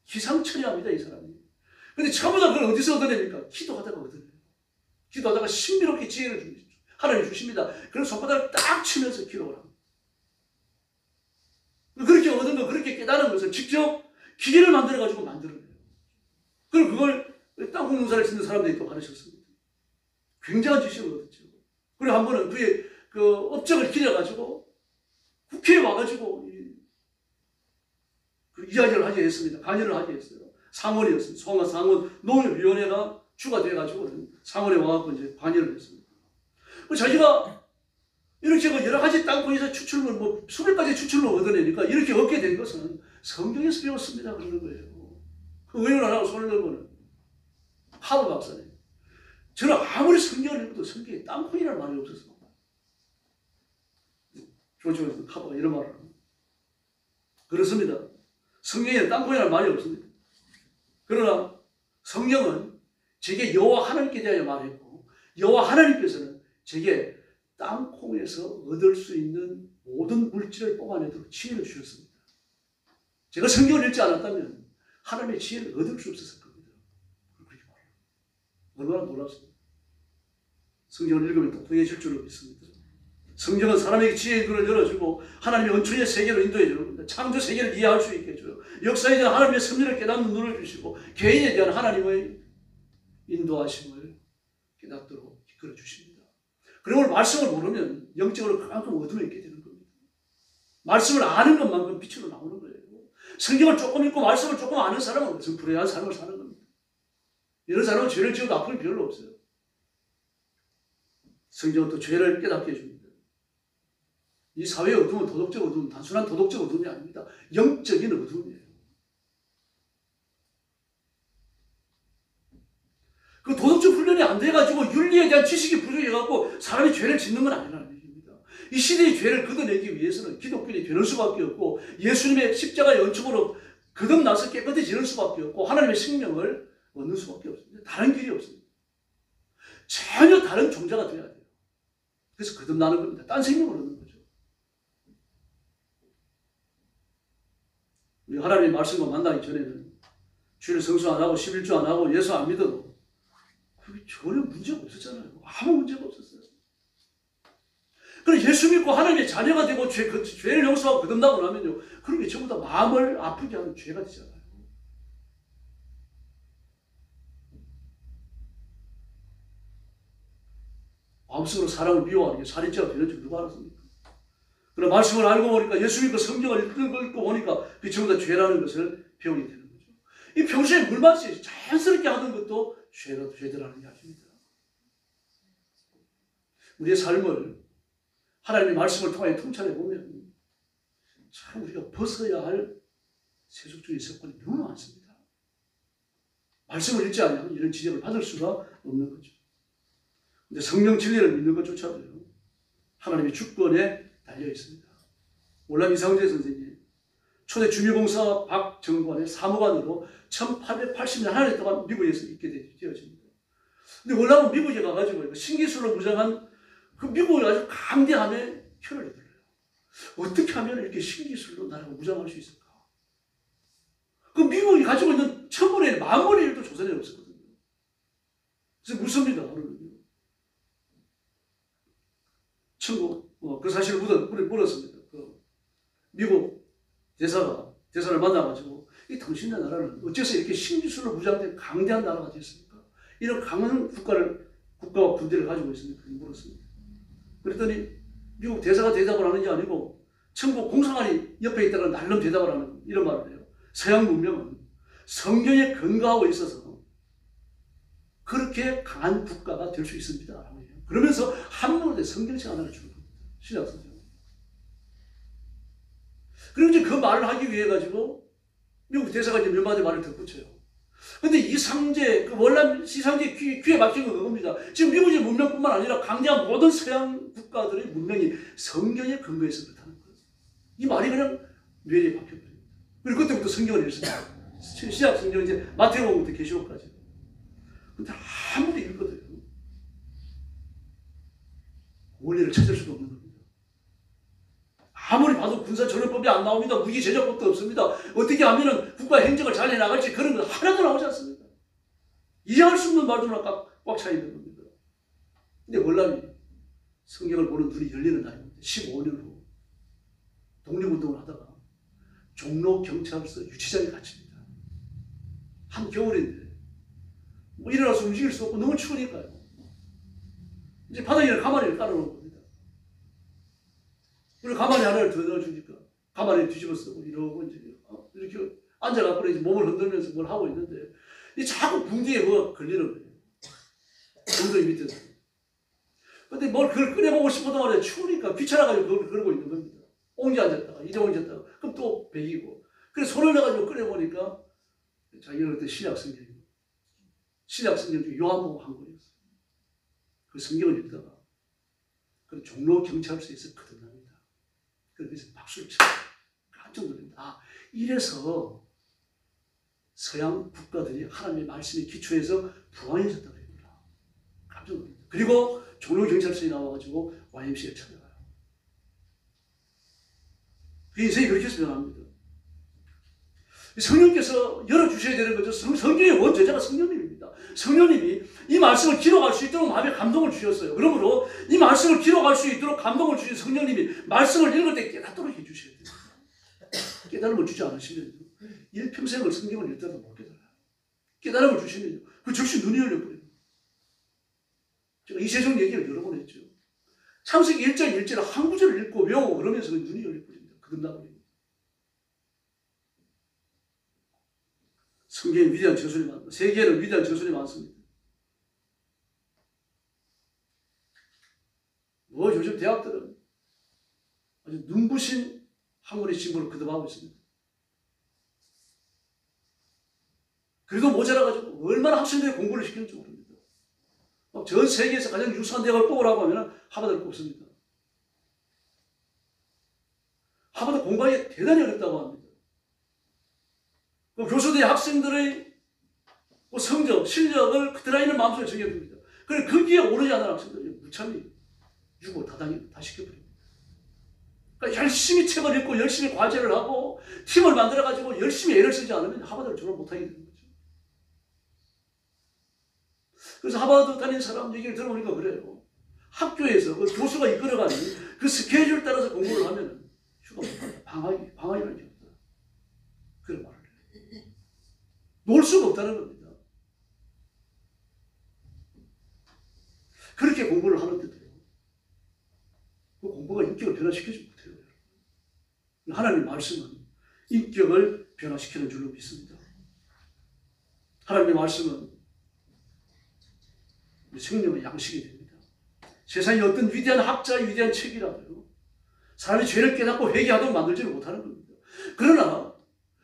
[SPEAKER 1] 기상천외합니다, 이 사람이. 근데 전부 다 그걸 어디서 얻어냅니까? 기도하다가 얻어내요. 기도하다가 신비롭게 지혜를 줍니다. 하나님 주십니다. 그래서 손바닥을 딱 치면서 기록을 합니다. 그렇게 얻은 거, 그렇게 깨달은 것을 직접 기계를 만들어가지고 만들어내요. 그리고 그걸 땅콩 농사를 짓는 사람들이 또 가르쳤습니다. 굉장한 지식을 얻었죠. 그리고 한 번은 그의 그 업적을 기려가지고 국회에 와가지고 그 이야기를 하게 했습니다. 강연을 하게 했어요. 상원이었습니다. 상원 농협위원회가 추가돼가지고 상원에 와갖고 이제 강연을 했습니다. 자기가 이렇게 뭐 여러 가지 땅콩에서 추출물, 뭐 수백 가지 추출물 얻어내니까 이렇게 얻게 된 것은 성경에서 배웠습니다. 그러는 거예요. 그 의원 안 하고 손을 들고는 하버 박사님, 저는 아무리 성경을 읽어도 성경에 땅콩이라는 말이 없었어요. 조지워싱턴 카버가 이런 말을 합니다. 그렇습니다. 성경에는 땅콩이라는 말이 없습니다. 그러나 성경은 제게 여호와 하나님께 대하여 말했고, 여호와 하나님께서는 제게 땅콩에서 얻을 수 있는 모든 물질을 뽑아내도록 지혜를 주셨습니다. 제가 성경을 읽지 않았다면 하나님의 지혜를 얻을 수 없었을 겁니다. 그렇게 말해요. 얼마나 놀랍습니까? 성경을 읽으면 똑똑해질 줄로 믿습니다. 성경은 사람에게 지혜의 눈을 열어주고 하나님의 은총의 세계로 인도해 주는 겁니다. 창조 세계를 이해할 수 있게 해줘요. 역사에 대한 하나님의 섭리를 깨닫는 눈을 주시고 개인에 대한 하나님의 인도하심을 깨닫도록 이끌어 주십니다. 그리고 말씀을 모르면 영적으로 그만큼 어둠에 있게 되는 겁니다. 말씀을 아는 것만큼 빛으로 나오는 거예요. 성경을 조금 읽고 말씀을 조금 아는 사람은 무슨 불행한 삶을 사는 겁니다. 이런 사람은 죄를 지어도 아플 게 별로 없어요. 성경은 또 죄를 깨닫게 해줍니다. 이 사회의 어둠은 도덕적 어둠은 단순한 도덕적 어둠이 아닙니다. 영적인 어둠이에요. 그 도덕적 훈련이 안 돼가지고 윤리에 대한 지식이 부족해가지고 사람이 죄를 짓는 건 아니라는 얘기입니다. 이 시대의 죄를 걷어내기 위해서는 기독교인이 되는 수밖에 없고 예수님의 십자가의 은총으로 거듭나서 깨끗해지는 수밖에 없고 하나님의 생명을 얻는 수밖에 없습니다. 다른 길이 없습니다. 전혀 다른 종자가 되어야 돼요. 그래서 거듭나는 겁니다. 딴 생명을 얻는 거죠. 우리 하나님의 말씀과 만나기 전에는 주일 성수 안 하고 11주 안 하고 예수 안 믿어도 그게 전혀 문제가 없었잖아요. 아무 문제가 없었어요. 그럼 예수 믿고 하나님의 자녀가 되고 죄를 용서하고 거듭나고 나면요, 그런 게 전부 다 마음을 아프게 하는 죄가 되잖아요. 마음속으로 사람을 미워하는 게 살인죄가 되는 줄 누가 알았습니까? 그럼 말씀을 알고 보니까 예수 믿고 성경을 읽고 보니까 그게 전부 다 죄라는 것을 배우게 되는 거죠. 이 평소에 물맞이 자연스럽게 하던 것도 죄더라는 이야기입니다. 우리의 삶을 하나님의 말씀을 통해 통찰해 보면 참 우리가 벗어야 할 세속주의 습관이 너무 많습니다. 말씀을 읽지 않으면 이런 지적을 받을 수가 없는 거죠. 근데 성령 진리를 믿는 것조차도요, 하나님의 주권에 달려 있습니다. 올람 이상재 선생님, 초대 주미공사 박정관의 사무관으로 1880년 한 해 동안 미국에서 있게 되어집니다. 근데 올람은 미국에 가가지고 신기술로 무장한 그 미국을 아주 강대함에 표를 내들어요. 어떻게 하면 이렇게 신기술로 나라가 무장할 수 있을까? 그 미국이 가지고 있는 1000분의 1, 10,000분의 1도 조선에 없었거든요. 그래서 묻습니다. 그 사실을 물었습니다. 미국 대사를 만나가지고 이 당신네 나라는 어째서 이렇게 신기술로 무장된 강대한 나라가 됐습니까? 이런 강한 국가와 군대를 가지고 있습니까? 물었습니다. 그랬더니 미국 대사가 대답을 하는 게 아니고 천국 공사관이 옆에 있다가 날름 대답을 하는 이런 말을 해요. 서양 문명은 성경에 근거하고 있어서 그렇게 강한 국가가 될 수 있습니다. 그러면서 한문으로 성경책 하나를 주는 겁니다. 신약 성경. 그리고 이제 그 말을 하기 위해 가지고 미국 대사가 이제 몇 마디 말을 덧붙여요. 근데 이 상제, 그 월남 시상제 귀에 막힌 건 그겁니다. 지금 미국의 문명뿐만 아니라 강대한 모든 서양 국가들의 문명이 성경에 근거해서 그렇다는 거예요. 이 말이 그냥 뇌리에 박혀버립니다. 그리고 그때부터 성경을 읽습니다. 신약 성경 이제 마태복음부터 계시록까지. 근데 아무리 읽거든요. 원리를 찾을 수가 없는 겁니다. 아무리 봐도 군사전략법이 안 나옵니다. 무기제작법도 없습니다. 어떻게 하면 국가 행정을 잘 해나갈지 그런 거 하나도 나오지 않습니다. 이해할 수 없는 말들만 꽉 차 있는 겁니다. 근데 월남이 성경을 보는 눈이 열리는 날입니다. 15년 후 독립운동을 하다가 종로 경찰서 유치장에 갇힙니다. 한겨울인데 뭐 일어나서 움직일 수 없고 너무 추우니까요. 이제 바닥에 가마니를 깔아놓은 겁니다. 그리고 가마니 하나를 더 넣어주니까 가마니 뒤집어 쓰고 이러고 이제 이렇게 앉아갖고 이제 몸을 흔들면서 뭘 하고 있는데 이 자꾸 궁지에 뭐가 걸리는 거예요. 엉덩이 밑에서. 근데 뭘 그걸 꺼내보고 싶어도 말이야. 추우니까 귀찮아가지고 그걸 그러고 있는 겁니다. 옹지 앉았다가 이제 옹졌다가 그럼 또 베기고. 그래서 손을 넣어가지고 꺼내보니까 자기가 그때 신약 성경이고 신약 성경 중에 요한복음 한 권이었어요. 그 성경을 읽다가 그 종로 경찰서에서 거듭납니다. 그래서 박수를 쳐요. 깜짝 놀랍니다. 아, 이래서 서양 국가들이 하나님의 말씀에 기초해서 부활해졌다고 합니다. 깜짝 놀랍니다. 그리고 종로 경찰서에 나와가지고 YMCA를 찾아가요. 그 인생이 그렇게 해서 변합니다. 성령께서 열어주셔야 되는 거죠. 성경의 원저자가 성령님입니다. 성령님이 이 말씀을 기록할 수 있도록 마음에 감동을 주셨어요. 그러므로 이 말씀을 기록할 수 있도록 감동을 주신 성령님이 말씀을 읽을 때 깨닫도록 해주셔야 됩니다. 깨달음을 주지 않으시면 일평생을 성경을 읽다가 못 깨달아요. 깨달음을 주시면 그 즉시 눈이 열려버려요. 제가 이세종 얘기를 여러 번 했죠. 창세기 1장 1절을 한 구절을 읽고 외우고 그러면서 눈이 열려버립니다. 거듭나버립니다. 성경에 위대한 저술이 많습니다. 세계에는 위대한 저술이 많습니다. 뭐 요즘 대학들은 아주 눈부신 학문의 진보를 거듭하고 있습니다. 그래도 모자라가지고 얼마나 학생들이 공부를 시키는지 모릅니다. 전 세계에서 가장 유수한 대학을 뽑으라고 하면 하버드를 뽑습니다. 하버드 공부하기 대단히 어렵다고 합니다. 교수들이 학생들의 성적, 실력을 드라이는 마음속에 정해둡니다. 그래 거기에 오르지 않는 학생들이 무참히 유고 다 시켜버립니다. 그러니까 열심히 책을 읽고 열심히 과제를 하고 팀을 만들어가지고 열심히 애를 쓰지 않으면 하버드를 졸업 못하게 되는 거죠. 그래서 하버드 다니는 사람 얘기를 들어보니까 그래요. 학교에서 그 교수가 이끌어가는 그 스케줄 따라서 공부를 하면 휴가 못한다. 방학이라는 게 없다. 그런 말을 해요. 놀 수가 없다는 겁니다. 그렇게 공부를 하는데도 그 공부가 인격을 변화시키지 못해요. 하나님의 말씀은 인격을 변화시키는 줄로 믿습니다. 하나님의 말씀은 우리 생명의 양식이 됩니다. 세상에 어떤 위대한 학자의 위대한 책이라도요, 사람이 죄를 깨닫고 회개하도록 만들지는 못하는 겁니다. 그러나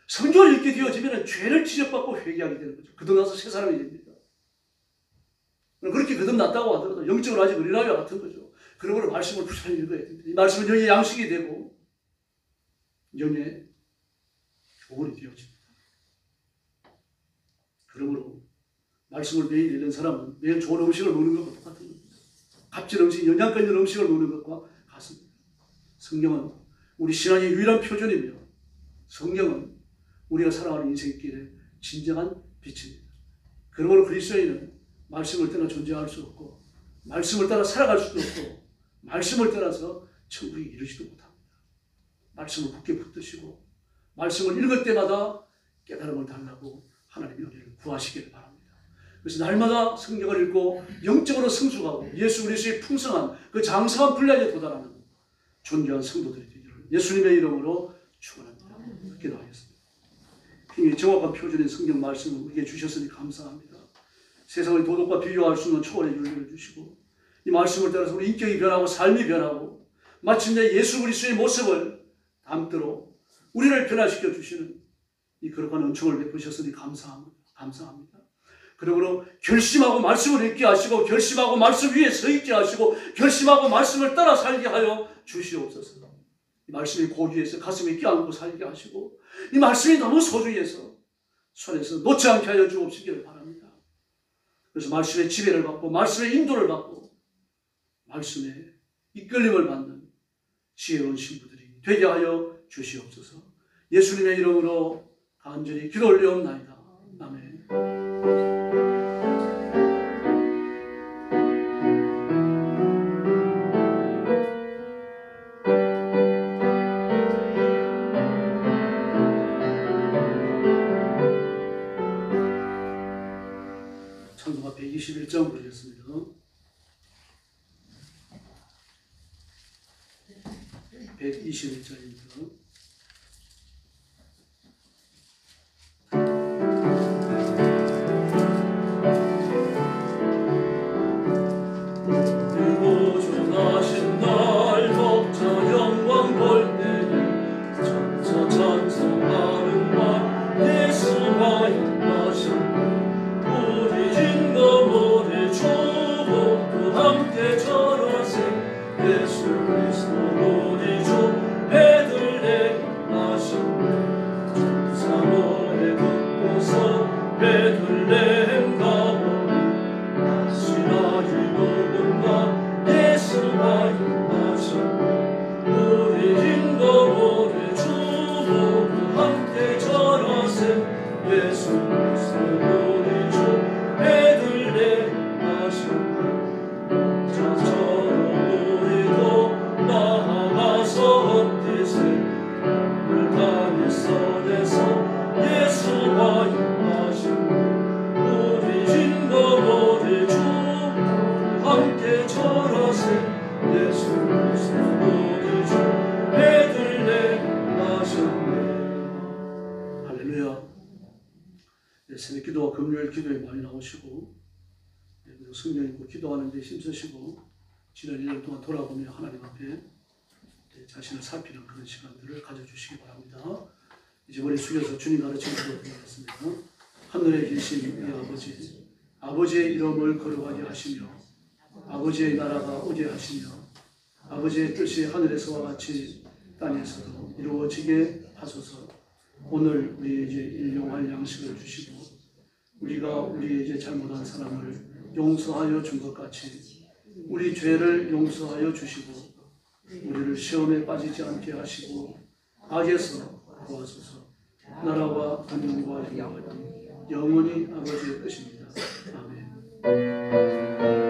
[SPEAKER 1] 성경을 읽게 되어지면 죄를 지적받고 회개하게 되는 거죠. 거듭나서 새 사람이 됩니다. 그렇게 거듭났다고 하더라도 영적으로 아직 어린아이와 같은 거죠. 그러므로 말씀을 부지런히 읽어야 됩니다. 이 말씀은 영의 양식이 되고 영의 교훈이 되어집니다. 그러므로 말씀을 매일 읽는 사람은 매일 좋은 음식을 먹는 것과 똑같은 겁니다. 값진 음식, 영양가 있는 음식을 먹는 것과 같습니다. 성경은 우리 신앙의 유일한 표준이며 성경은 우리가 살아가는 인생길의 진정한 빛입니다. 그러므로 그리스도인은 말씀을 떠나 존재할 수 없고 말씀을 따라 살아갈 수도 없고 말씀을 떠나서 천국에 이르지도 못합니다. 말씀을 굳게 붙드시고 말씀을 읽을 때마다 깨달음을 달라고 하나님의 은혜를 구하시기를 바랍니다. 그래서 날마다 성경을 읽고 영적으로 성숙하고 예수 그리스도의 풍성한 그 장성한 분량에 도달하는 존귀한 성도들이 되기를 예수님의 이름으로 축원합니다. 기도하겠습니다. 정확한 표준의 성경 말씀을 우리에게 주셨으니 감사합니다. 세상의 도덕과 비교할 수 없는 초월의 윤리를 주시고 이 말씀을 따라서 우리 인격이 변하고 삶이 변하고 마침내 예수 그리스도의 모습을 담도록 우리를 변화시켜 주시는 이 거룩한 은총을 베푸셨으니 감사합니다. 그러므로 결심하고 말씀을 읽게 하시고 결심하고 말씀 위에 서 있게 하시고 결심하고 말씀을 따라 살게 하여 주시옵소서. 이 말씀이 고귀해서 가슴에 껴안고 살게 하시고 이 말씀이 너무 소중해서 손에서 놓지 않게 하여 주옵시기를 바랍니다. 그래서 말씀의 지배를 받고 말씀의 인도를 받고 말씀의 이끌림을 받는 지혜로운 신부들이 되게 하여 주시옵소서. 예수님의 이름으로 간절히 기도 올려옵나이다. 아멘. 찬송가 121장 부르겠습니다. 121장입니다.
[SPEAKER 2] 보존하신 날 먹자 영광 볼 때에 천사 찬송하는 말 예수가 인하신 우리 진거 우리 주도 함께 전하세 예수 그리스도 우리 주 베들레헴 인하신 천사 노래 듣고서 베들레헴 가보니 신하의 복음과 예수가 인하신 우리 인도 우리 주 모두 함께 전하세 예수 그리스도 우리 주 베들레헴 인하신 자처럼 우리도 나아가서 헛되세 물가니 선에서 예수가 인하신 우리 인도 우리 주 함께 전하세 예수 그리스도 우리 주 베들레헴 나셨네.
[SPEAKER 1] 할렐루야. 새벽 기도와 금요일 기도에 많이 나오시고 그리고 성경 읽고 기도하는 데 힘쓰시고 지난 1년 동안 돌아보며 하나님 앞에 자신을 살피는 그런 시간들을 가져주시기 바랍니다. 이제 머리 숙여서 주님 가르쳐 기도드리겠습니다. 하늘에 계신 우리 아버지, 아버지의 이름을 거룩하게 하시며 아버지의 나라가 오게 하시며 아버지의 뜻이 하늘에서와 같이 땅에서도 이루어지게 하소서. 오늘 우리에게 일용할 양식을 주시고 우리가 우리에게 잘못한 사람을 용서하여 준 것 같이 우리 죄를 용서하여 주시고 우리를 시험에 빠지지 않게 하시고 악에서 구하소서. 나라와 권능과 영광이 영원히 아버지의 뜻입니다. 아멘.